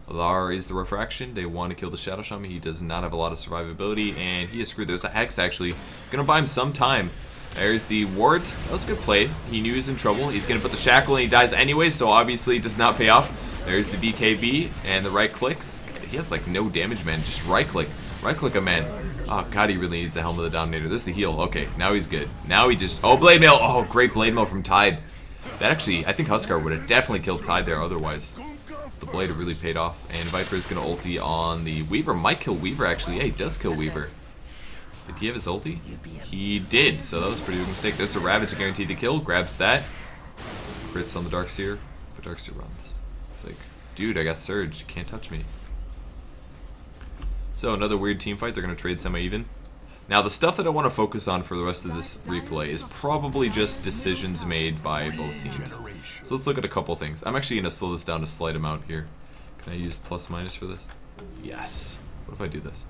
Alar is the refraction. They want to kill the Shadow Shaman. He does not have a lot of survivability, and he is screwed. There's a Hex, actually. It's going to buy him some time. There's the ward. That was a good play. He knew he was in trouble. He's going to put the shackle, and he dies anyway, so obviously it does not pay off. There's the BKB, and the right clicks. He has, like, no damage, man. Just right-click. Right-click a man. Oh, God, he really needs the Helm of the Dominator. This is the heal. Okay, now he's good. Now he just... Oh, Blade Mail. Oh, great Blade Mail from Tide. That actually, I think Huskar would have definitely killed Tide there otherwise. The Blade really paid off. And Viper's going to ulti on the Weaver. Might kill Weaver, actually. Yeah, he does kill Weaver. Did he have his ulti? He did, so that was a pretty big mistake. There's the Ravage guaranteed to kill. Grabs that. Crits on the Darkseer. But Darkseer runs. It's like, dude, I got Surge. Can't touch me. So another weird team fight. They're going to trade semi-even. Now the stuff that I want to focus on for the rest of this replay is probably just decisions made by both teams. So let's look at a couple things. I'm actually going to slow this down a slight amount here. Can I use plus minus for this? Yes. What if I do this?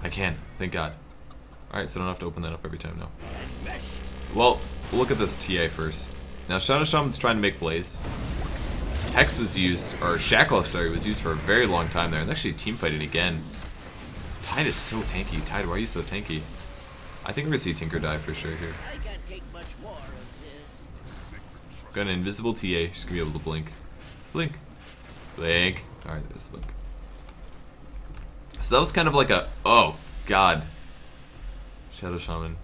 I can. Thank God. Alright, so I don't have to open that up every time now. Well, we'll look at this TA first. Now Shadow Shaman's trying to make plays. Hex was used, or Shackle, sorry, was used for a very long time there. And actually team fighting again. Tide is so tanky. Tide, why are you so tanky? I think we're gonna see Tinker die for sure here. Got an invisible TA. She's gonna be able to blink. Blink. Blink. Alright, there's the blink. So that was kind of like a, oh, God. Shadow Shaman.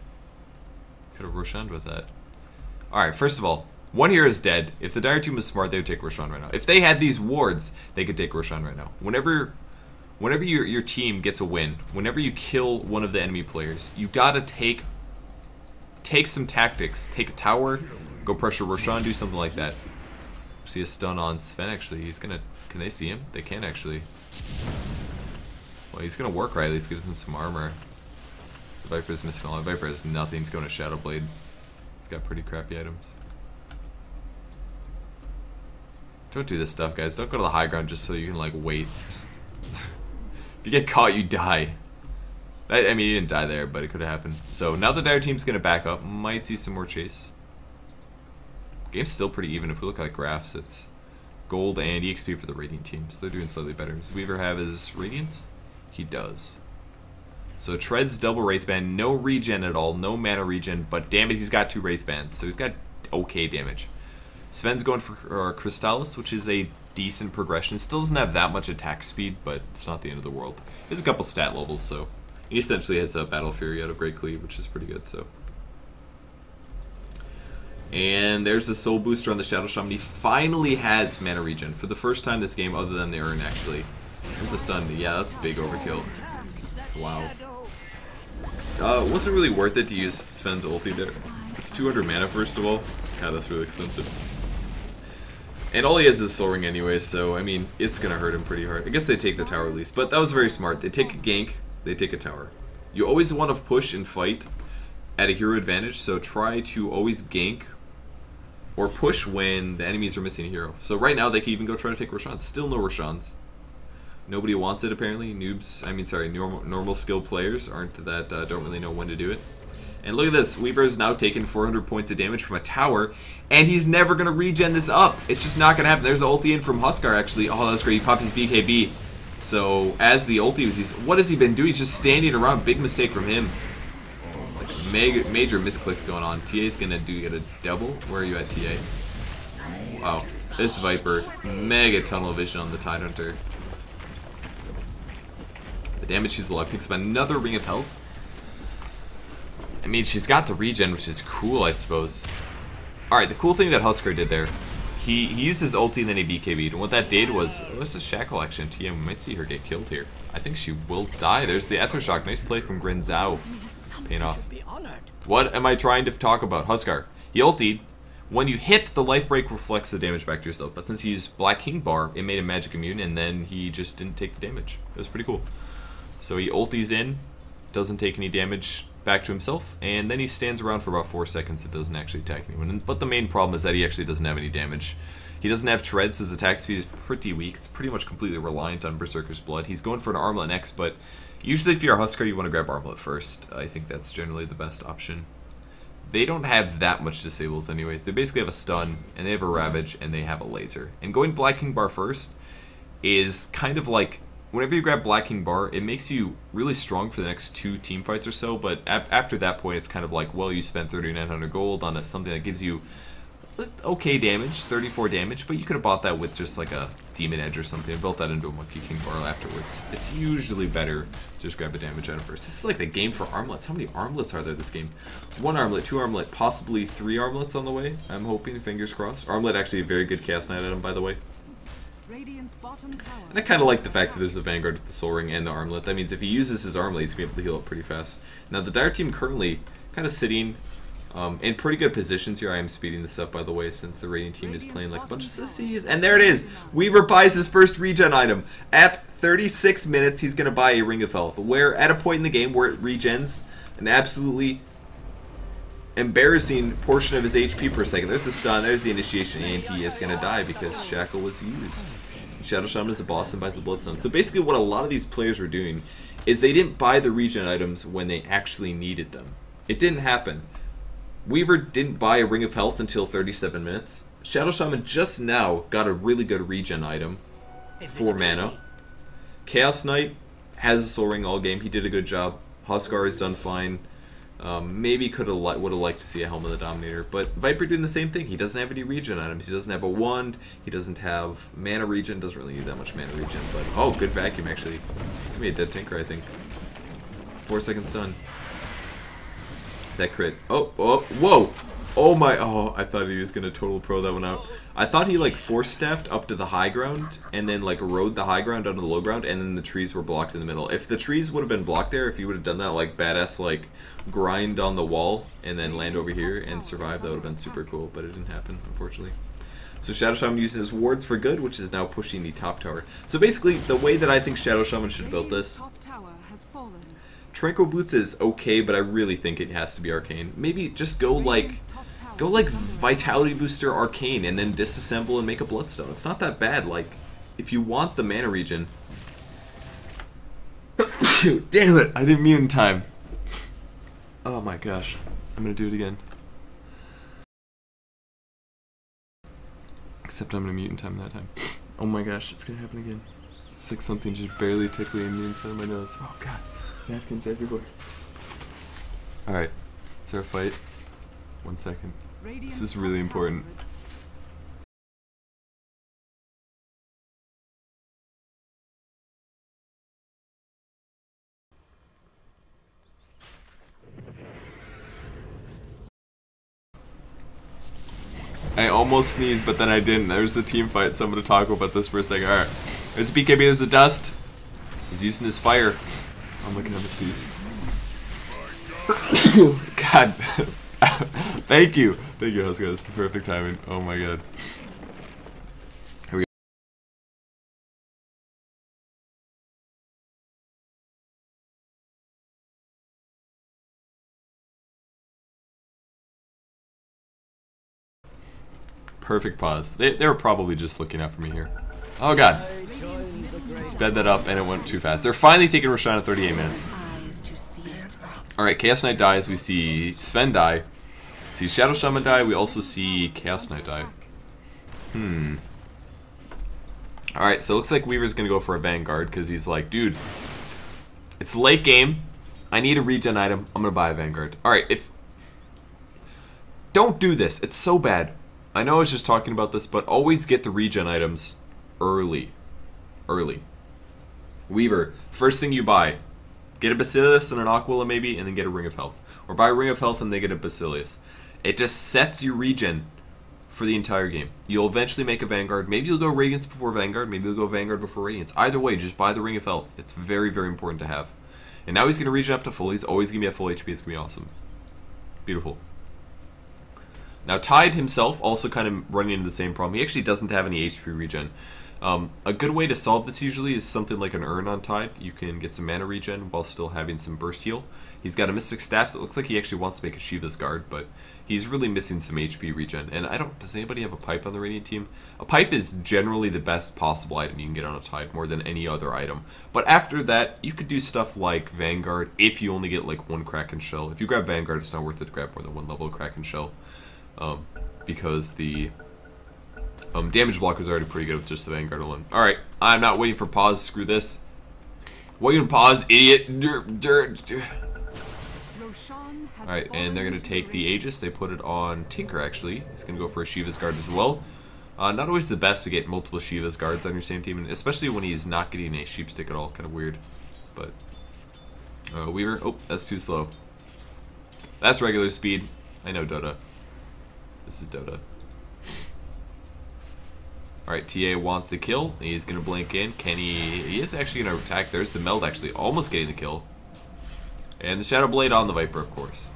Could have Roshan with that. Alright, first of all, one hero is dead. If the Dire team was smart, they would take Roshan right now. If they had these wards, they could take Roshan right now. Whenever your team gets a win, whenever you kill one of the enemy players, you gotta take some tactics. Take a tower, go pressure Roshan, do something like that. See a stun on Sven, actually. He's gonna, can they see him? They can actually. Well, he's gonna work right, at least gives him some armor. The Viper's missing a lot. Viper has nothing, he's going to Shadow Blade. He's got pretty crappy items. Don't do this stuff, guys. Don't go to the high ground just so you can, like, wait. If you get caught, you die. I mean, he didn't die there, but it could have happened. So now the Dire team's gonna back up. Might see some more chase. Game's still pretty even. If we look at graphs, it's gold and EXP for the Radiant team, so they're doing slightly better. Does Weaver have his Radiance? He does. So Tread's double Wraith Band, no regen at all, no mana regen, but damn it, he's got 2 Wraith Bands, so he's got okay damage. Sven's going for Crystallis, which is a decent progression. Still doesn't have that much attack speed, but it's not the end of the world. He has a couple stat levels, so he essentially has a Battle Fury out of Great Cleave, which is pretty good. So, and there's the Soul Booster on the Shadow Shaman. He finally has mana regen for the first time this game, other than the Urn actually. There's a stun. Yeah, that's big overkill. Wow. It wasn't really worth it to use Sven's ulti there. It's 200 mana first of all. God, that's really expensive. And all he has is Soul Ring anyway, so, I mean, it's gonna hurt him pretty hard. I guess they take the tower at least, but that was very smart. They take a gank, they take a tower. You always want to push and fight at a hero advantage, so try to always gank or push when the enemies are missing a hero. So right now they can even go try to take Roshan's. Still no Roshan's. Nobody wants it apparently. Normal skilled players aren't that don't really know when to do it. And look at this, Weaver's now taken 400 points of damage from a tower, and he's never gonna regen this up. It's just not gonna happen. There's an ulti in from Huskar actually. Oh, that's great. He popped his BKB. So as the ulti was used, what has he been doing? He's just standing around. Big mistake from him. It's like major misclicks going on. TA's gonna get a double. Where are you at, TA? Wow, this Viper, mega tunnel vision on the Tidehunter. The damage she's alive picks up another ring of health. I mean, she's got the regen, which is cool, I suppose. Alright, the cool thing that Huskar did there, he used his ulti and then he BKB'd. And what that did was, what's the Shackle action? TM, we might see her get killed here. I think she will die. There's the Aethershock. Nice play from Grinzao. Paying off. What am I trying to talk about? Huskar. He ultied. When you hit, the life break reflects the damage back to yourself. But since he used Black King Bar, it made him magic immune, and then he just didn't take the damage. It was pretty cool. So he ulties in, doesn't take any damage back to himself, and then he stands around for about 4 seconds and doesn't actually attack anyone. But the main problem is that he actually doesn't have any damage. He doesn't have tread, so his attack speed is pretty weak. It's pretty much completely reliant on Berserker's Blood. He's going for an Armlet next, but usually if you're a Huskar, you want to grab Armlet first. I think that's generally the best option. They don't have that much disables anyways. They basically have a stun, and they have a Ravage, and they have a laser. And going Black King Bar first is kind of like, whenever you grab Black King Bar, it makes you really strong for the next 2 team fights or so, but after that point, it's kind of like, well, you spent 3,900 gold on something that gives you okay damage, 34 damage, but you could have bought that with just like a Demon Edge or something and built that into a Monkey King Bar afterwards. It's usually better to just grab a damage item first. This is like the game for armlets. How many armlets are there this game? 1 armlet, 2 armlet, possibly 3 armlets on the way. I'm hoping, fingers crossed. Armlet actually a very good Chaos Knight item, by the way. And I kind of like the fact that there's a Vanguard with the Soul Ring and the Armlet. That means if he uses his Armlet, he's going to be able to heal up pretty fast. Now, the Dire team currently kind of sitting in pretty good positions here. I am speeding this up, by the way, since the Radiant team is playing like a bunch of sissies. And there it is! Weaver buys his first regen item. At 36 minutes, he's going to buy a Ring of Health. Where, at a point in the game where it regens an absolutely embarrassing portion of his HP per second. There's the stun, there's the initiation, and he is going to die because Shackle was used. Shadow Shaman is a boss and buys the Bloodstone. So basically what a lot of these players were doing is they didn't buy the regen items when they actually needed them. It didn't happen. Weaver didn't buy a Ring of Health until 37 minutes. Shadow Shaman just now got a really good regen item, 4 mana. Chaos Knight has a Soul Ring all game. He did a good job. Huskar has done fine. Maybe would have liked to see a Helm of the Dominator, but Viper doing the same thing. He doesn't have any regen items. He doesn't have a wand. He doesn't have mana regen. Doesn't really need that much mana regen. But oh, good vacuum actually. It's gonna be a dead tanker, I think. 4 second stun. That crit. Oh, whoa! Oh my! Oh, I thought he was gonna total pro that one out. I thought he like force staffed up to the high ground and then like rode the high ground onto the low ground, and then the trees were blocked in the middle. If the trees would have been blocked there, if he would have done that like badass like grind on the wall and then land over here and survive, that would have been super cool. But it didn't happen, unfortunately. So Shadow Shaman uses his wards for good, which is now pushing the top tower. So basically, the way that I think Shadow Shaman should have built this. Tranquil Boots is okay, but I really think it has to be Arcane. Maybe just go like Vitality Booster Arcane and then disassemble and make a Bloodstone. It's not that bad. Like, if you want the mana regen. Damn it! I didn't mute in time. Oh my gosh. I'm gonna do it again. Except I'm gonna mute in time that time. Oh my gosh, it's gonna happen again. It's like something just barely tickling me inside my nose. Oh god. Napkins everywhere. Alright. Is there a fight? 1 second. This is really important. I almost sneezed, but then I didn't. There's the team fight, so I'm going to talk about this for a second. Alright. There's BKB, there's the dust. He's using his fire. I'm looking at the seas. God. Thank you. Thank you, Huskar. That's the perfect timing. Oh my god. Perfect pause. They were probably just looking out for me here. Oh god. I sped that up and it went too fast. They're finally taking Roshan at 38 minutes. Alright, Chaos Knight dies. We see Sven die. We see Shadow Shaman die. We also see Chaos Knight die. Alright, so it looks like Weaver's gonna go for a Vanguard because he's like, dude, it's late game. I need a regen item. I'm gonna buy a Vanguard. Alright, don't do this. It's so bad. I know I was just talking about this, but always get the regen items early. Weaver, first thing you buy, get a Basilius and an Aquila maybe, and then get a Ring of Health. Or buy a Ring of Health and then get a Basilius. It just sets your regen for the entire game. You'll eventually make a Vanguard. Maybe you'll go Radiance before Vanguard. Maybe you'll go Vanguard before Radiance. Either way, just buy the Ring of Health. It's very, very important to have. And now he's going to regen up to full. He's always going to be at full HP. It's going to be awesome. Beautiful. Now, Tide himself also kind of running into the same problem. He actually doesn't have any HP regen. A good way to solve this usually is something like an Urn on Tide. You can get some mana regen while still having some burst heal. He's got a Mystic Staff, so it looks like he actually wants to make a Shiva's Guard, but he's really missing some HP regen. And does anybody have a pipe on the Radiant team? A pipe is generally the best possible item you can get on a Tide, more than any other item. But after that, you could do stuff like Vanguard if you only get like one Kraken Shell. If you grab Vanguard, it's not worth it to grab more than one level of Kraken Shell. Because the damage block was already pretty good with just the Vanguard alone. Alright, I'm not waiting for pause. Screw this. What you gonna pause, idiot? Alright, and they're gonna take the Aegis. They put it on Tinker, actually. He's gonna go for a Shiva's Guard as well. Not always the best to get multiple Shiva's Guards on your same team, and especially when he's not getting a Sheep Stick at all. Kind of weird. But Weaver. Oh, that's too slow. That's regular speed. I know Dota. This is Dota. Alright, TA wants the kill. He's going to blink in. He is actually going to attack. There's the Meld actually almost getting the kill. And the Shadow Blade on the Viper, of course.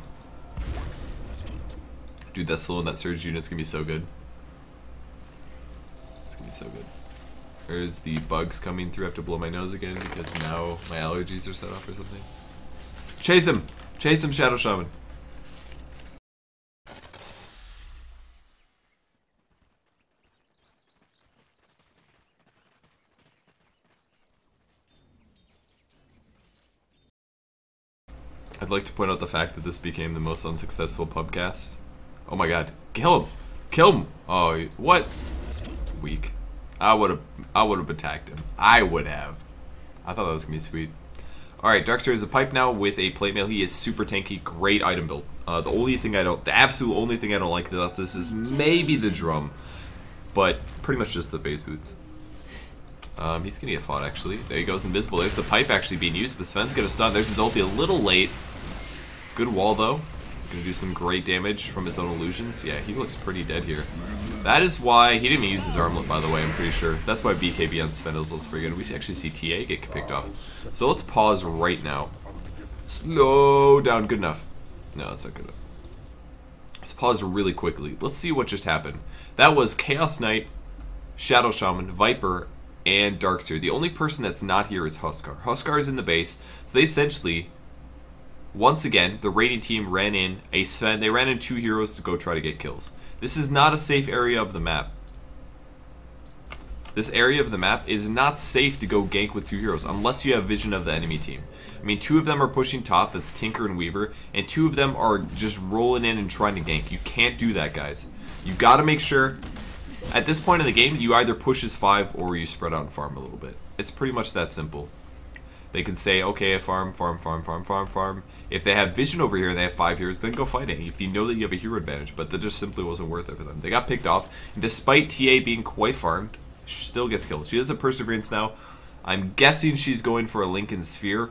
Dude, that slow and that Surge unit's going to be so good. It's going to be so good. There's the bugs coming through. I have to blow my nose again because now my allergies are set off or something. Chase him! Chase him, Shadow Shaman. I'd like to point out the fact that this became the most unsuccessful pubcast. Oh my god. Kill him! Kill him! Oh, what? Weak. I would have attacked him. I would have. I thought that was going to be sweet. Alright, Darkseer is a pipe now with a plate mail. He is super tanky. Great item build. The absolute only thing I don't like about this is maybe the drum. But pretty much just the phase boots. He's gonna get fought actually. There he goes, invisible. There's the pipe actually being used, but Sven's gonna stun. There's his ulti a little late. Good wall though. Gonna do some great damage from his own illusions. Yeah, he looks pretty dead here. That is why he didn't even use his armlet, by the way. I'm pretty sure that's why BKB on Sven looks pretty good. We actually see TA get picked off. So let's pause right now. Slow down. Good enough. No, that's not good enough. Let's pause really quickly. Let's see what just happened. That was Chaos Knight, Shadow Shaman, Viper, and Darkseer. The only person that's not here is Huskar. Huskar is in the base, so they essentially, once again, the Radiant team ran in a Sven. They ran in 2 heroes to go try to get kills. This is not a safe area of the map. This area of the map is not safe to go gank with 2 heroes unless you have vision of the enemy team. I mean, 2 of them are pushing top, that's Tinker and Weaver, and 2 of them are just rolling in and trying to gank. You can't do that, guys. You gotta make sure at this point in the game, you either push as 5 or you spread out and farm a little bit. It's pretty much that simple. They can say, okay, farm. If they have vision over here and they have 5 heroes, then go fight it. If you know that you have a hero advantage, but that just simply wasn't worth it for them. They got picked off, and despite TA being quite farmed, she still gets killed. She has a Perseverance now. I'm guessing she's going for a Lincoln Sphere.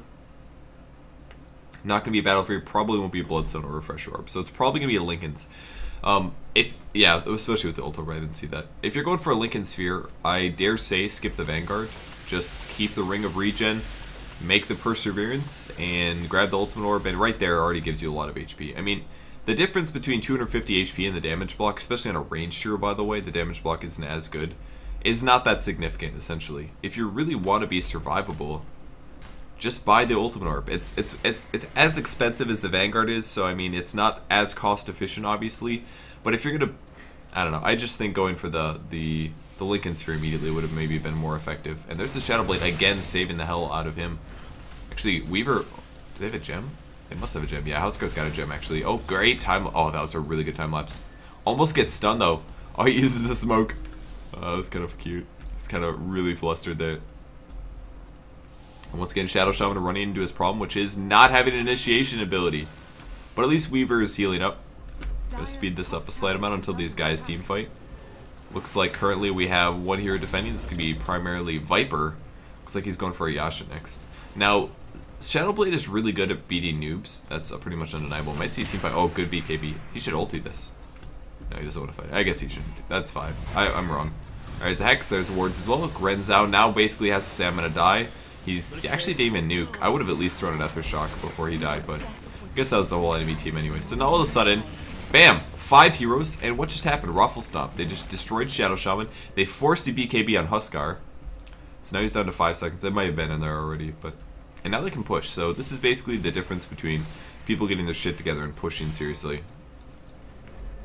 Not going to be a Battlefield, probably won't be a Bloodstone or Refresh Orb, so it's probably going to be a Lincoln's. Yeah, especially with the Ultra, I didn't see that. If you're going for a Lincoln Sphere, I dare say skip the Vanguard. Just keep the Ring of Regen, make the Perseverance, and grab the Ultimate Orb, and right there already gives you a lot of HP. I mean, the difference between 250 HP and the damage block, especially on a ranged hero, by the way, the damage block isn't as good, is not that significant, essentially. If you really want to be survivable, just buy the Ultimate Orb. It's as expensive as the Vanguard is, so I mean, it's not as cost efficient, obviously. But if you're gonna, I don't know. I just think going for the Lincoln Sphere immediately would have maybe been more effective. And there's the Shadow Blade again, saving the hell out of him. Actually, Weaver, do they have a gem? They must have a gem. Yeah, Housecar's got a gem actually. Oh, great time. Oh, that was a really good time lapse. Almost gets stunned though. Oh, he uses the smoke. That was kind of cute. He's kind of really flustered there. And once again, Shadow Shaman running into his problem, which is not having an initiation ability. But at least Weaver is healing up. Gonna speed this up a slight amount until these guys team fight. Looks like currently we have one hero defending. That's gonna be primarily Viper. Looks like he's going for a Yasha next. Now, Shadowblade is really good at beating noobs. That's pretty much undeniable. Might see a team fight. Oh, good BKB. He should ulti this. No, he doesn't want to fight. I guess he shouldn't. That's 5. I'm wrong. Alright, there's a Hex. There's wards as well. Grenzao now basically has to say I'm gonna die. He's actually didn't even nuke. I would have at least thrown an Ether Shock before he died, but I guess that was the whole enemy team anyway. So now all of a sudden, bam! 5 heroes, and what just happened? Ruffle Stomp. They just destroyed Shadow Shaman. They forced the BKB on Huskar. So now he's down to 5 seconds. That might have been in there already, but... And now they can push. So this is basically the difference between people getting their shit together and pushing seriously.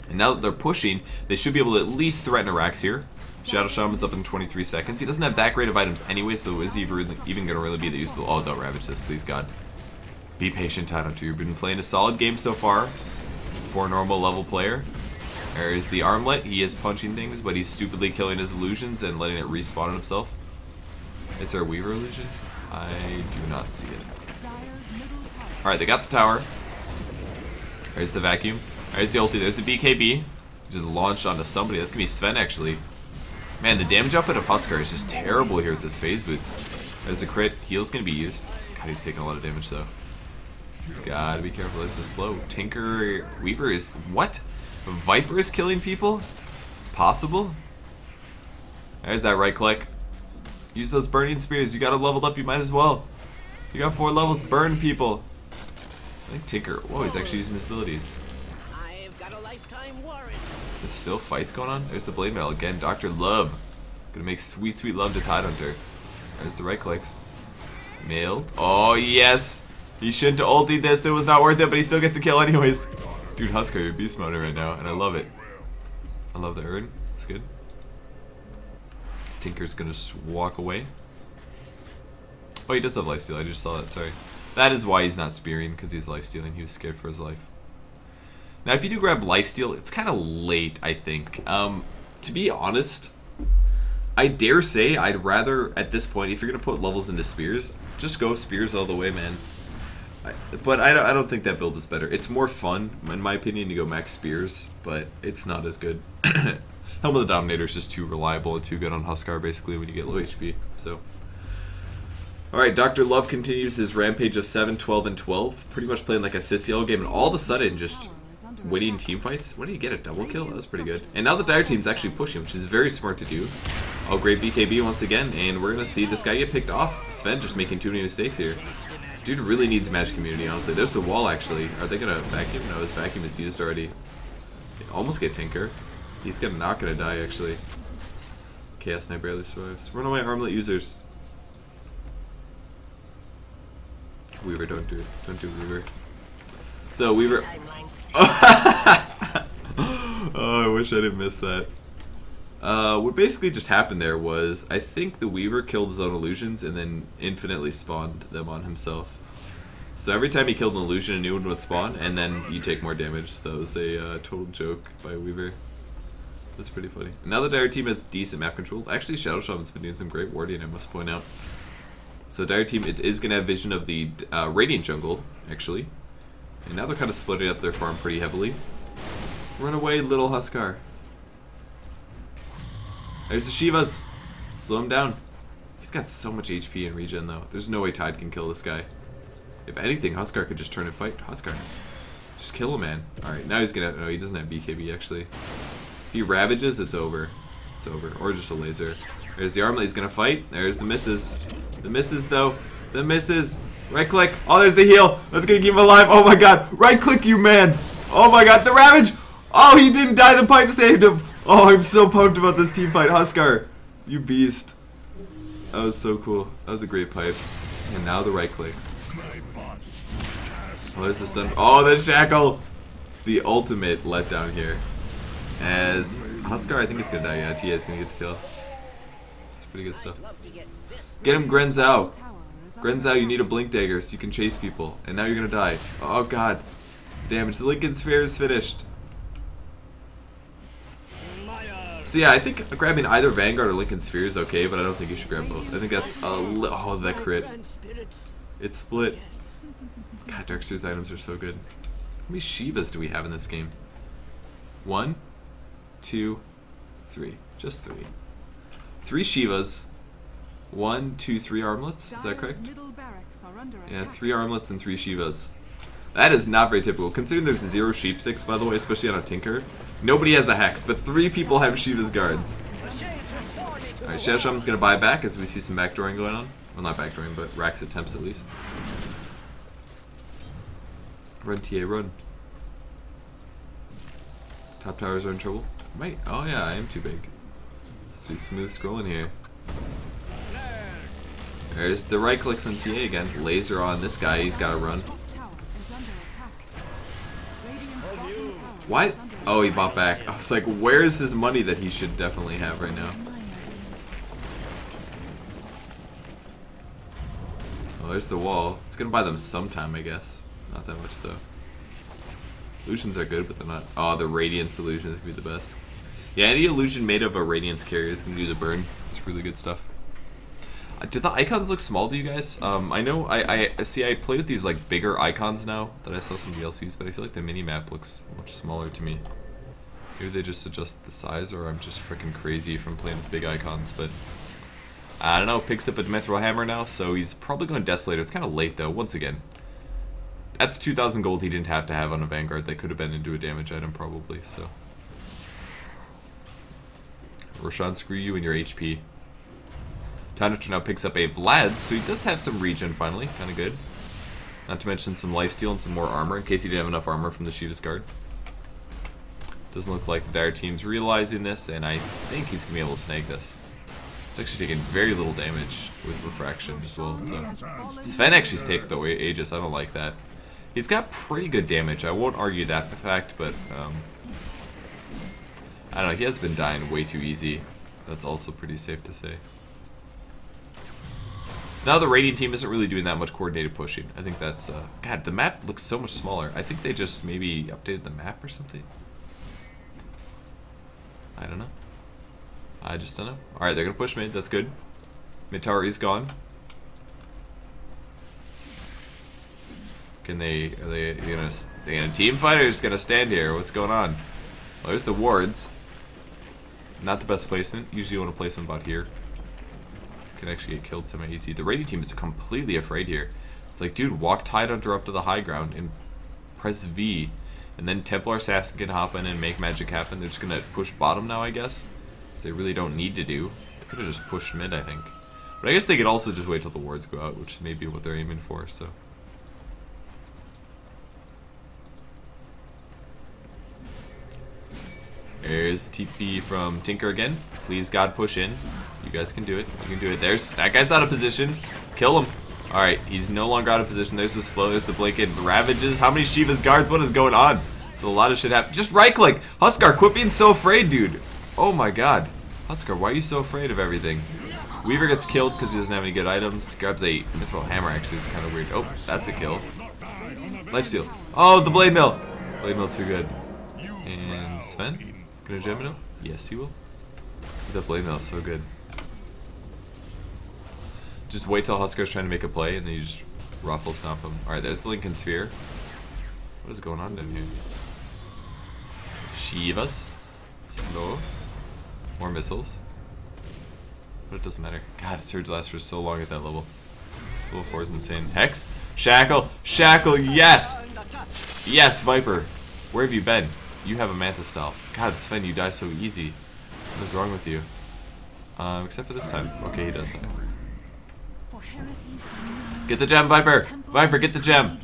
And now that they're pushing, they should be able to at least threaten Arax here. Shadow Shaman's up in 23 seconds. He doesn't have that great of items anyway, so is he even going to really be the useful... Oh, don't Ravage this, please, God. Be patient, Tidehunter. You've been playing a solid game so far for a normal level player. There is the Armlet. He is punching things, but he's stupidly killing his illusions and letting it respawn on himself. Is there a Weaver illusion? I do not see it. Alright, they got the tower. There's the vacuum. There's the ulti. There's the BKB. Just launched onto somebody. That's going to be Sven, actually. Man, the damage output of Huskar is just terrible here with this phase boots. There's a crit. Heal's going to be used. God, he's taking a lot of damage, though. He's got to be careful. There's the slow. Tinker Weaver is... What? Viper is killing people? It's possible? There's that right click. Use those burning spears. You got them leveled up. You might as well. You got 4 levels. Burn people. I think Tinker... Whoa, he's actually using his abilities. There's still fights going on. There's the Blade Mail again. Dr. Love. Gonna make sweet, sweet love to Tidehunter. There's the right clicks. Mailed. Oh, yes. He shouldn't have ultied this. It was not worth it, but he still gets a kill anyways. Dude, Huskar, you're beast mode right now, and I love it. I love the urn. It's good. Tinker's gonna walk away. Oh, he does have lifesteal. I just saw that. Sorry. That is why he's not spearing, because he's lifestealing. He was scared for his life. Now, if you do grab lifesteal, it's kind of late, I think. To be honest, I dare say I'd rather, at this point, if you're going to put levels into spears, just go spears all the way, man. But I don't think that build is better. It's more fun, in my opinion, to go max spears, but it's not as good. Helm of the Dominator is just too reliable and too good on Huskar, basically, when you get low HP. So, alright, Dr. Love continues his rampage of 7, 12, and 12. Pretty much playing like a sissy all game, and all of a sudden, just... winning team fights. What did he get? A double kill? That was pretty good. And now the Dire team's actually pushing, which is very smart to do. Oh, great BKB once again, and we're gonna see this guy get picked off. Sven just making too many mistakes here. Dude really needs match community, honestly. There's the wall, actually. Are they gonna vacuum? No, his vacuum is used already. Almost get Tinker. He's not gonna die, actually. Chaos Knight barely survives. Run away, Armlet users. Weaver, don't do it. Don't do Weaver. So, Weaver... Oh, I wish I didn't miss that. What basically just happened there was, I think the Weaver killed his own illusions and then infinitely spawned them on himself. So every time he killed an illusion, a new one would spawn, and then you take more damage. That was a total joke by Weaver. That's pretty funny. And now the Dire team has decent map control. Actually, Shadow Shaman's been doing some great warding, I must point out. So Dire team, it is going to have vision of the Radiant jungle, actually. And now they're kind of splitting up their farm pretty heavily. Run away, little Huskar. There's the Shivas. Slow him down. He's got so much HP and regen, though. There's no way Tide can kill this guy. If anything, Huskar could just turn and fight. Huskar. Just kill him, man. Alright, now he's gonna... No, he doesn't have BKB, actually. If he ravages, it's over. It's over. Or just a laser. There's the Armlet. He's gonna fight. There's the misses. The misses, though. The misses. Right click. Oh, there's the heal. That's gonna keep him alive. Oh my god. Right click, you man. Oh my god. The Ravage. Oh, he didn't die. The pipe saved him. Oh, I'm so pumped about this team fight. Huskar, you beast. That was so cool. That was a great pipe. And now the right clicks. Oh, there's the stun. Oh, the shackle. The ultimate letdown here. As Huskar, I think he's gonna die. Yeah, TA is gonna get the kill. It's pretty good stuff. Get him, Grenzao. Grenzao, you need a blink dagger so you can chase people. And now you're gonna die. Oh god. Damage. The Lincoln Sphere is finished. So yeah, I think grabbing either Vanguard or Lincoln Sphere is okay, but I don't think you should grab both. I think that's a oh, that crit. It's split. God, Darkseer's items are so good. How many Shivas do we have in this game? 1, 2, 3. Just 3. 3 Shivas. 1, 2, 3 armlets. Is that correct? Yeah, 3 armlets and 3 Shivas. That is not very typical. Considering there's 0 sheep sticks, by the way, especially on a Tinker. Nobody has a Hex, but 3 people have Shiva's guards. Alright, Shadow Shaman's gonna buy back as we see some backdooring going on. Well, not backdooring, but Rax attempts at least. Run, TA, run. Top towers are in trouble. Might. Oh yeah, I am too big. Supposed to be smooth scrolling here. There's the right clicks on TA again. Laser on this guy, he's gotta run. What? Oh, he bought back. I was like, where's his money that he should definitely have right now? Oh, there's the wall. It's gonna buy them some time, I guess. Not that much, though. Illusions are good, but they're not. Oh, the Radiance illusion is gonna be the best. Yeah, any illusion made of a Radiance carrier is gonna do the burn. It's really good stuff. Did the icons look small to you guys? I know I see I played with these like bigger icons now that I saw somebody else use, but I feel like the mini map looks much smaller to me. Maybe they just adjust the size, or I'm just freaking crazy from playing with big icons. But I don't know. Picks up a Mithril Hammer now, so he's probably going Desolator. It's kind of late though. Once again, that's 2,000 gold he didn't have to have on a Vanguard. That could have been into a damage item probably. So Roshan, screw you and your HP. Tanator now picks up a Vlad, so he does have some regen finally, kind of good. Not to mention some lifesteal and some more armor, in case he didn't have enough armor from the Shiva's guard. Doesn't look like the Dire team's realizing this, and I think he's going to be able to snag this. It's actually taking very little damage with Refraction as well, so... Sven actually's taken the Aegis, I don't like that. He's got pretty good damage, I won't argue that fact, but... I don't know, he has been dying way too easy. That's also pretty safe to say. So now the Radiant team isn't really doing that much coordinated pushing. I think that's, God, the map looks so much smaller. I think they just maybe updated the map or something. I don't know. I just don't know. Alright, they're gonna push mid, that's good. Mid tower is gone. Can they, are they gonna team fight or just gonna stand here? What's going on? Well, there's the wards. Not the best placement. Usually you want to place them about here. Can actually get killed semi-easy. The Radiant team is completely afraid here. It's like, dude, walk Tidehunter up to the high ground and press V, and then Templar Assassin can hop in and make magic happen. They're just gonna push bottom now, I guess. They really don't need to do. They could have just pushed mid, I think. But I guess they could also just wait till the wards go out, which is maybe what they're aiming for, so. There's TP from Tinker again. Please, God, push in. You guys can do it. You can do it. There's that guy's out of position. Kill him. Alright, he's no longer out of position. There's the slow, there's the blanket. Ravages. How many Shiva's guards? What is going on? There's a lot of shit happening. Just right click. Huskar, quit being so afraid, dude. Oh my god. Huskar, why are you so afraid of everything? Weaver gets killed because he doesn't have any good items. Grabs a Mithril Hammer, actually. It's kind of weird. Oh, that's a kill. Lifesteal. Oh, the Blade Mill. Blade Mill too good. And Sven? Gonna gem it up? Yes, he will. That Blade Mill is so good. Just wait till Huskar's trying to make a play, and then you just ruffle stomp him. Alright, there's the Lincoln Sphere. What is going on down here? Shivas. Slow. More missiles. But it doesn't matter. God, Surge lasts for so long at that level. Level 4 is insane. Hex? Shackle! Shackle, yes! Yes, Viper! Where have you been? You have a Mantis style. God, Sven, you die so easy. What is wrong with you? Except for this time. Okay, he does that. Get the gem, Viper! Viper, get the gem!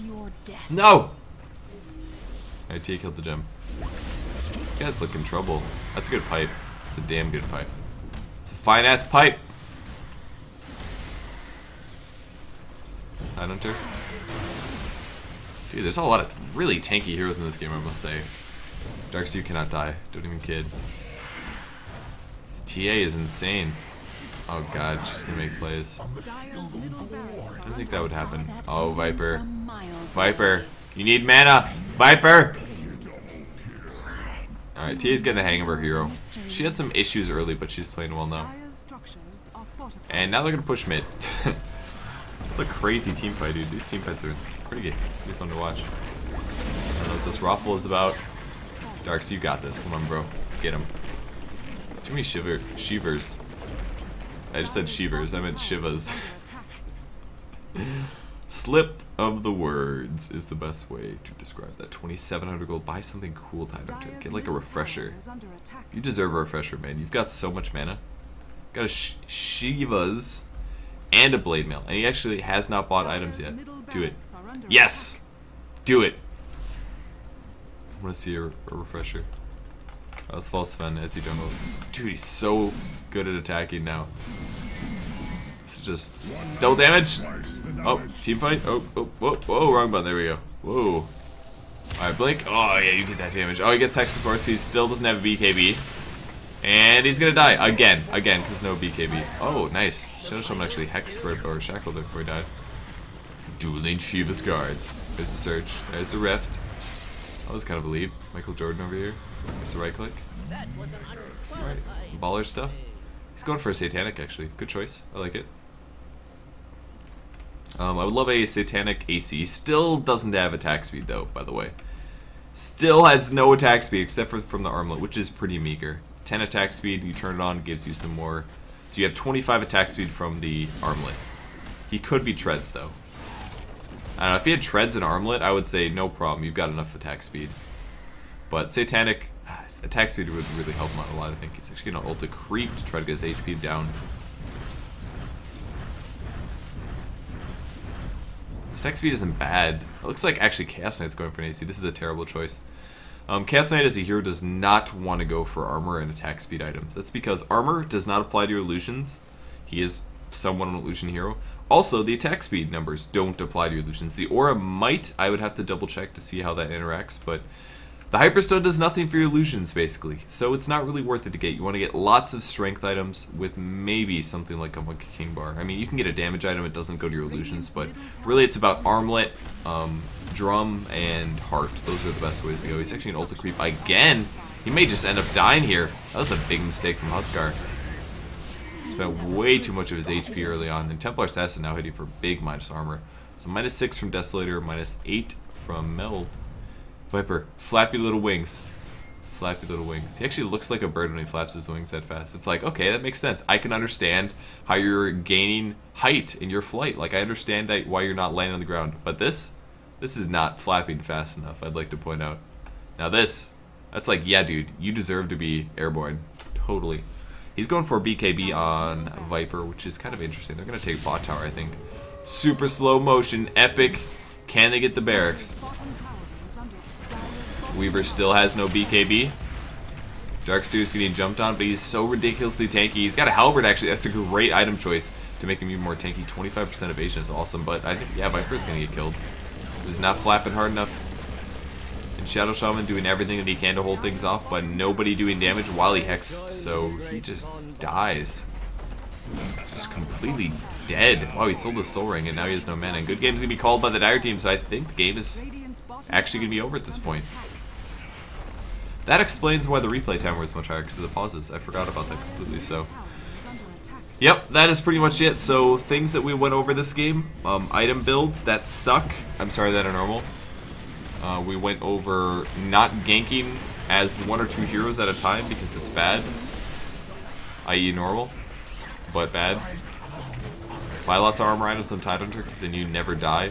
No! IT killed the gem. This guy's looking trouble. That's a good pipe. It's a damn good pipe. It's a fine-ass pipe! Tidehunter. Dude, there's a lot of really tanky heroes in this game, I must say. Darkseer cannot die. Don't even kid. This TA is insane. Oh god, she's gonna make plays. I don't think that would happen. Oh, Viper. Viper, you need mana! Viper! Alright, TA's getting the hang of her hero. She had some issues early, but she's playing well now. And now they're gonna push mid. It's a crazy team fight, dude. These team fights are pretty good. Pretty fun to watch. I don't know what this Raffle is about. Darks, you got this. Come on, bro. Get him. There's too many Shivers. I just said Shivers. I meant Shivas. Slip of the words is the best way to describe that. 2,700 gold. Buy something cool tied up to it. Get like a refresher. You deserve a refresher, man. You've got so much mana. Got a Shivas and a Blade Mail. And he actually has not bought items yet. Do it. Yes! Do it! I want to see a refresher. Let's fall Sven as he jungles. Dude, he's so good at attacking now. This is just double damage. Oh, team fight. Oh, whoa, wrong button. There we go. Whoa. Alright, Blink. Oh, yeah, you get that damage. Oh, he gets Hex, of course. He still doesn't have a BKB. And he's gonna die. Again, because no BKB. Oh, nice. Shadow Shaman actually hexed or shackled it before he died. Dueling Shiva's guards. There's a Surge. There's a Rift. That was kind of a lead. Michael Jordan over here. There's a right click. Alright, baller stuff. He's going for a Satanic, actually. Good choice. I like it. I would love a Satanic AC. Still doesn't have attack speed, though, by the way. Still has no attack speed, except for from the armlet, which is pretty meager. 10 attack speed, you turn it on, gives you some more. So you have 25 attack speed from the armlet. He could be Treads, though. I don't know, if he had Treads and armlet, I would say no problem, you've got enough attack speed. But Satanic, attack speed would really help him out a lot, I think. He's actually going to ult a creep to try to get his HP down. His attack speed isn't bad. It looks like actually Chaos Knight's going for an AC. This is a terrible choice. Chaos Knight as a hero does not want to go for armor and attack speed items. That's because armor does not apply to your illusions. He is somewhat an illusion hero. Also, the attack speed numbers don't apply to your illusions. The aura might, I would have to double check to see how that interacts, but the Hyperstone does nothing for your illusions, basically. So it's not really worth it to get. You want to get lots of strength items with maybe something like a Monkey King bar. I mean, you can get a damage item, it doesn't go to your illusions, but really it's about armlet, drum, and heart. Those are the best ways to go. He's actually an ulti creep again. He may just end up dying here. That was a big mistake from Huskar. Spent way too much of his HP early on, and Templar Assassin now hitting for big minus armor. So -6 from Desolator, -8 from Meld. Viper, flappy little wings. Flappy little wings. He actually looks like a bird when he flaps his wings that fast. It's like, okay, that makes sense. I can understand how you're gaining height in your flight. Like, I understand that why you're not landing on the ground. But this is not flapping fast enough, I'd like to point out. Now that's like, yeah, dude, you deserve to be airborne. Totally. He's going for a BKB on Viper, which is kind of interesting. They're going to take bot tower, I think. Super slow motion, epic. Can they get the barracks? Weaver still has no BKB. Darkseer's getting jumped on, but he's so ridiculously tanky. He's got a halberd, actually. That's a great item choice to make him even more tanky. 25% evasion is awesome, but I think, yeah, Viper's going to get killed. He was not flapping hard enough. And Shadow Shaman doing everything that he can to hold things off, but nobody doing damage while he hexed, so he just dies. Just completely dead. Wow, he sold the soul ring, and now he has no mana. And good game's going to be called by the Dire team, so I think the game is actually going to be over at this point. That explains why the replay timer was much higher, because of the pauses. I forgot about that completely, so. Yep, that is pretty much it. So, things that we went over this game. Item builds that suck. I'm sorry, that are normal. We went over not ganking as 1 or 2 heroes at a time, because it's bad. I.e. normal, but bad. Buy lots of armor items on Tidehunter, because then you never die.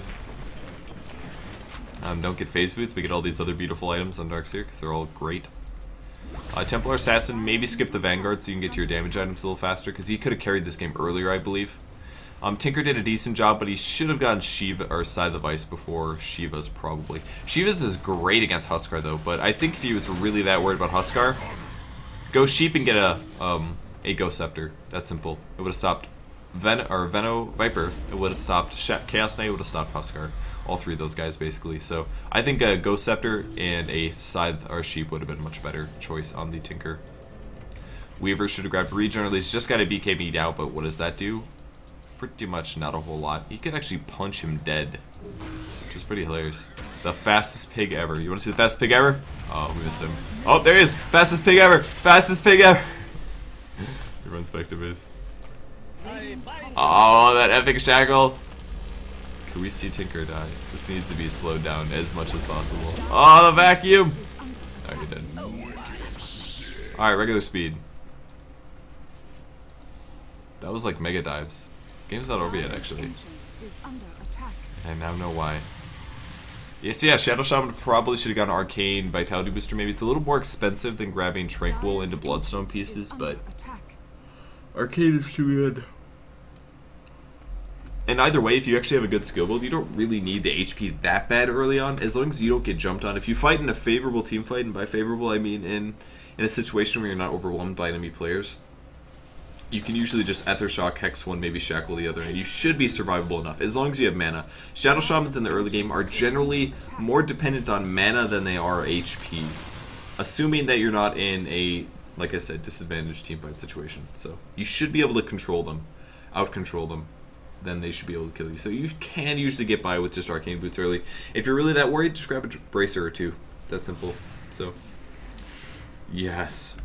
Don't get phase boots, but get all these other beautiful items on Darkseer, because they're all great. Templar Assassin, maybe skip the Vanguard so you can get to your damage items a little faster, because he could have carried this game earlier, I believe. Tinker did a decent job, but he should have gotten Shiva or Scythe of Ice before Shiva's, probably. Shiva's is great against Huskar, though, but I think if he was really that worried about Huskar, go Sheep and get a Ghost Scepter. That's simple. It would have stopped Viper, it would have stopped. Chaos Knight would have stopped Huskar. All three of those guys basically. So I think a Ghost Scepter and a Scythe or Sheep would have been a much better choice on the Tinker. Weaver should have grabbed Regen, or at least just got a BKB out, but what does that do? Pretty much not a whole lot. He could actually punch him dead, which is pretty hilarious. The fastest pig ever. You want to see the fastest pig ever? Oh, we missed him. Oh, there he is! Fastest pig ever! Fastest pig ever! He runs back to base. Oh, that epic shackle! Can we see Tinker die? This needs to be slowed down as much as possible. Oh, the vacuum! Oh, he did. Alright, regular speed. That was like mega dives. Game's not over yet, actually. I now know why. Yes, yeah, Shadow Shaman probably should have gotten Arcane Vitality Booster. Maybe it's a little more expensive than grabbing Tranquil into Bloodstone pieces, but Arcane is too good. And either way, if you actually have a good skill build, you don't really need the HP that bad early on, as long as you don't get jumped on. If you fight in a favorable team fight, and by favorable I mean in a situation where you're not overwhelmed by enemy players, you can usually just Ether Shock, Hex one, maybe Shackle the other, and you should be survivable enough, as long as you have mana. Shadow Shamans in the early game are generally more dependent on mana than they are HP, assuming that you're not in a, like I said, disadvantaged team fight situation. So you should be able to control them, out-control them. Then they should be able to kill you. So you can usually get by with just Arcane Boots early. If you're really that worried, just grab a Bracer or two. That simple. So, yes.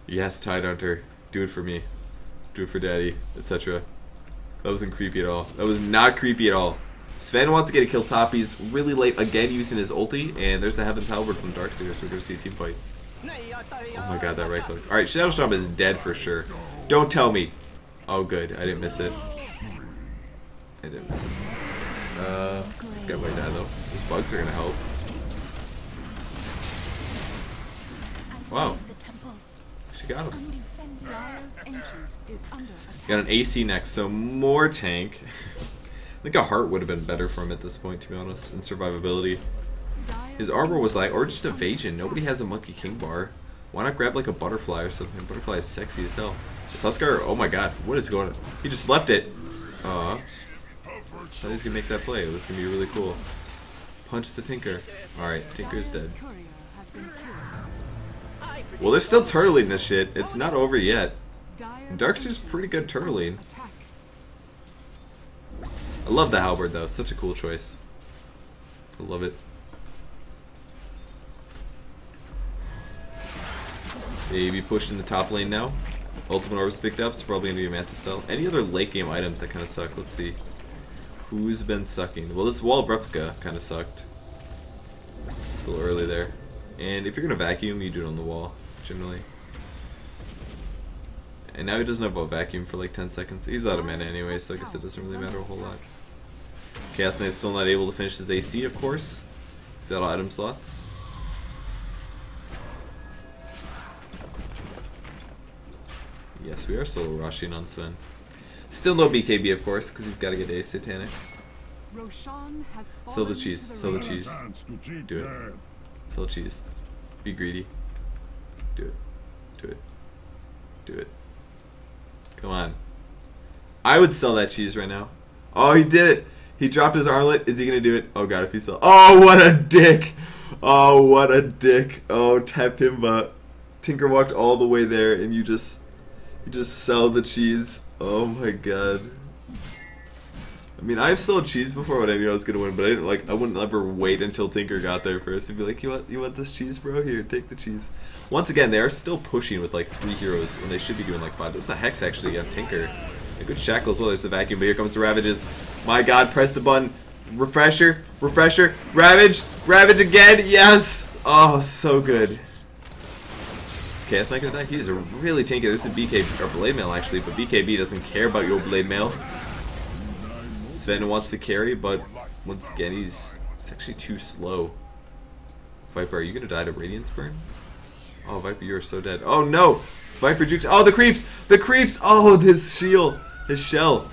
Yes, Tide Hunter. Do it for me. Do it for Daddy, etc. That wasn't creepy at all. That was not creepy at all. Sven wants to get a kill top. He's really late again using his ulti. And there's the Heaven's Halberd from Darkseer, so we're going to see a team fight. Oh my god, that right click. Alright, Shadow Shaman is dead for sure. Don't tell me. Oh good, I didn't miss it. I didn't miss it. This guy might die though. Those bugs are gonna help. Wow. She got him. Got an AC next, so more tank. I think a heart would have been better for him at this point, to be honest, and survivability. His armor was like, or just evasion. Nobody has a Monkey King bar. Why not grab like a butterfly or something? Butterfly is sexy as hell. This Huskar, oh my god, what is going on? He just slept it. Aw. I thought he was gonna make that play. It was gonna be really cool. Punch the Tinker. Alright, Tinker's dead. Well, there's still turtling this shit. It's not over yet. Darkseer's pretty good turtling. I love the Halberd though. Such a cool choice. I love it. Maybe pushed in the top lane now. Ultimate Orb's picked up. It's probably gonna be a Mantis Style. Any other late game items that kind of suck? Let's see. Who's been sucking? Well, this Wall of Replica kind of sucked. It's a little early there. And if you're going to vacuum, you do it on the wall, generally. And now he doesn't have a vacuum for like 10 seconds. He's out of mana anyway, so I guess it doesn't really matter a whole lot. Chaos Knight's still not able to finish his AC, of course. He's got all item slots. Yes, we are solo rushing on Sven. Still no BKB, of course, because he's got to get a Satanic. Sell the cheese. Sell the cheese. Do it. Sell cheese. Be greedy. Do it. Do it. Do it. Come on. I would sell that cheese right now. Oh, he did it. He dropped his armlet. Is he going to do it? Oh, God, if he sells. Oh, what a dick. Oh, what a dick. Oh, tap him up. Tinker walked all the way there, and you just sell the cheese. Oh my god. I mean, I've sold cheese before when I knew I was gonna win, but I wouldn't ever wait until Tinker got there first and be like, you want this cheese, bro? Here, take the cheese. Once again, they are still pushing with like 3 heroes when they should be doing like 5. This is the Hex actually on Tinker. A good Shackle as well. There's the vacuum, but here comes the Ravages. My god, press the button. Refresher, refresher, Ravage, Ravage again, yes! Oh, so good. Chaos Knight gonna die? He's a really tanky. There's a BK or Blade Mail actually, but BKB doesn't care about your Blade Mail. Sven wants to carry, but once again he's actually too slow. Viper, are you gonna die to Radiance Burn? Oh, Viper, you are so dead. Oh no! Viper jukes. Oh, the creeps! The creeps! Oh, his shield, his shell,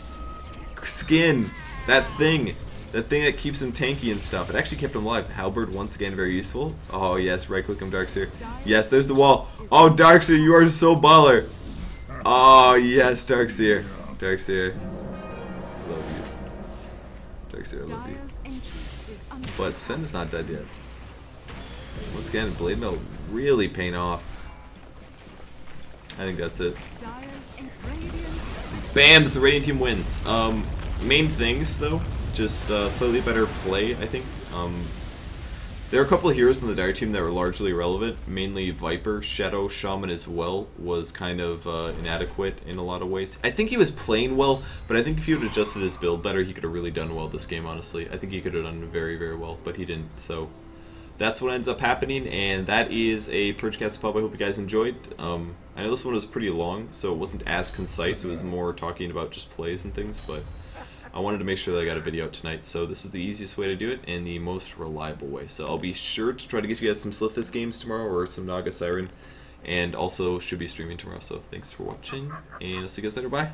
skin, that thing that keeps him tanky and stuff. It actually kept him alive. Halberd, once again, very useful. Oh, yes, right-click him, Darkseer. Yes, there's the wall. Oh, Darkseer, you are so baller. Oh, yes, Darkseer. Darkseer. 6-0 would be. Dire's ancient is under But Sven is not dead yet. Once again, Blade Mail really paying off. I think that's it. Dire's radiant. Bams! The Radiant team wins. Main things, though, just slightly better play, I think. There are a couple of heroes in the Dire team that were largely irrelevant, mainly Viper. Shadow Shaman as well was kind of inadequate in a lot of ways. I think he was playing well, but I think if he would have adjusted his build better, he could have really done well this game, honestly. I think he could have done very, very well, but he didn't, so that's what ends up happening, and that is a Purgecast pub. I hope you guys enjoyed. I know this one was pretty long, so it wasn't as concise. It was more talking about just plays and things, but I wanted to make sure that I got a video out tonight, so this is the easiest way to do it and the most reliable way. So I'll be sure to try to get you guys some Slithis games tomorrow, or some Naga Siren, and also should be streaming tomorrow, so thanks for watching, and I'll see you guys later, bye!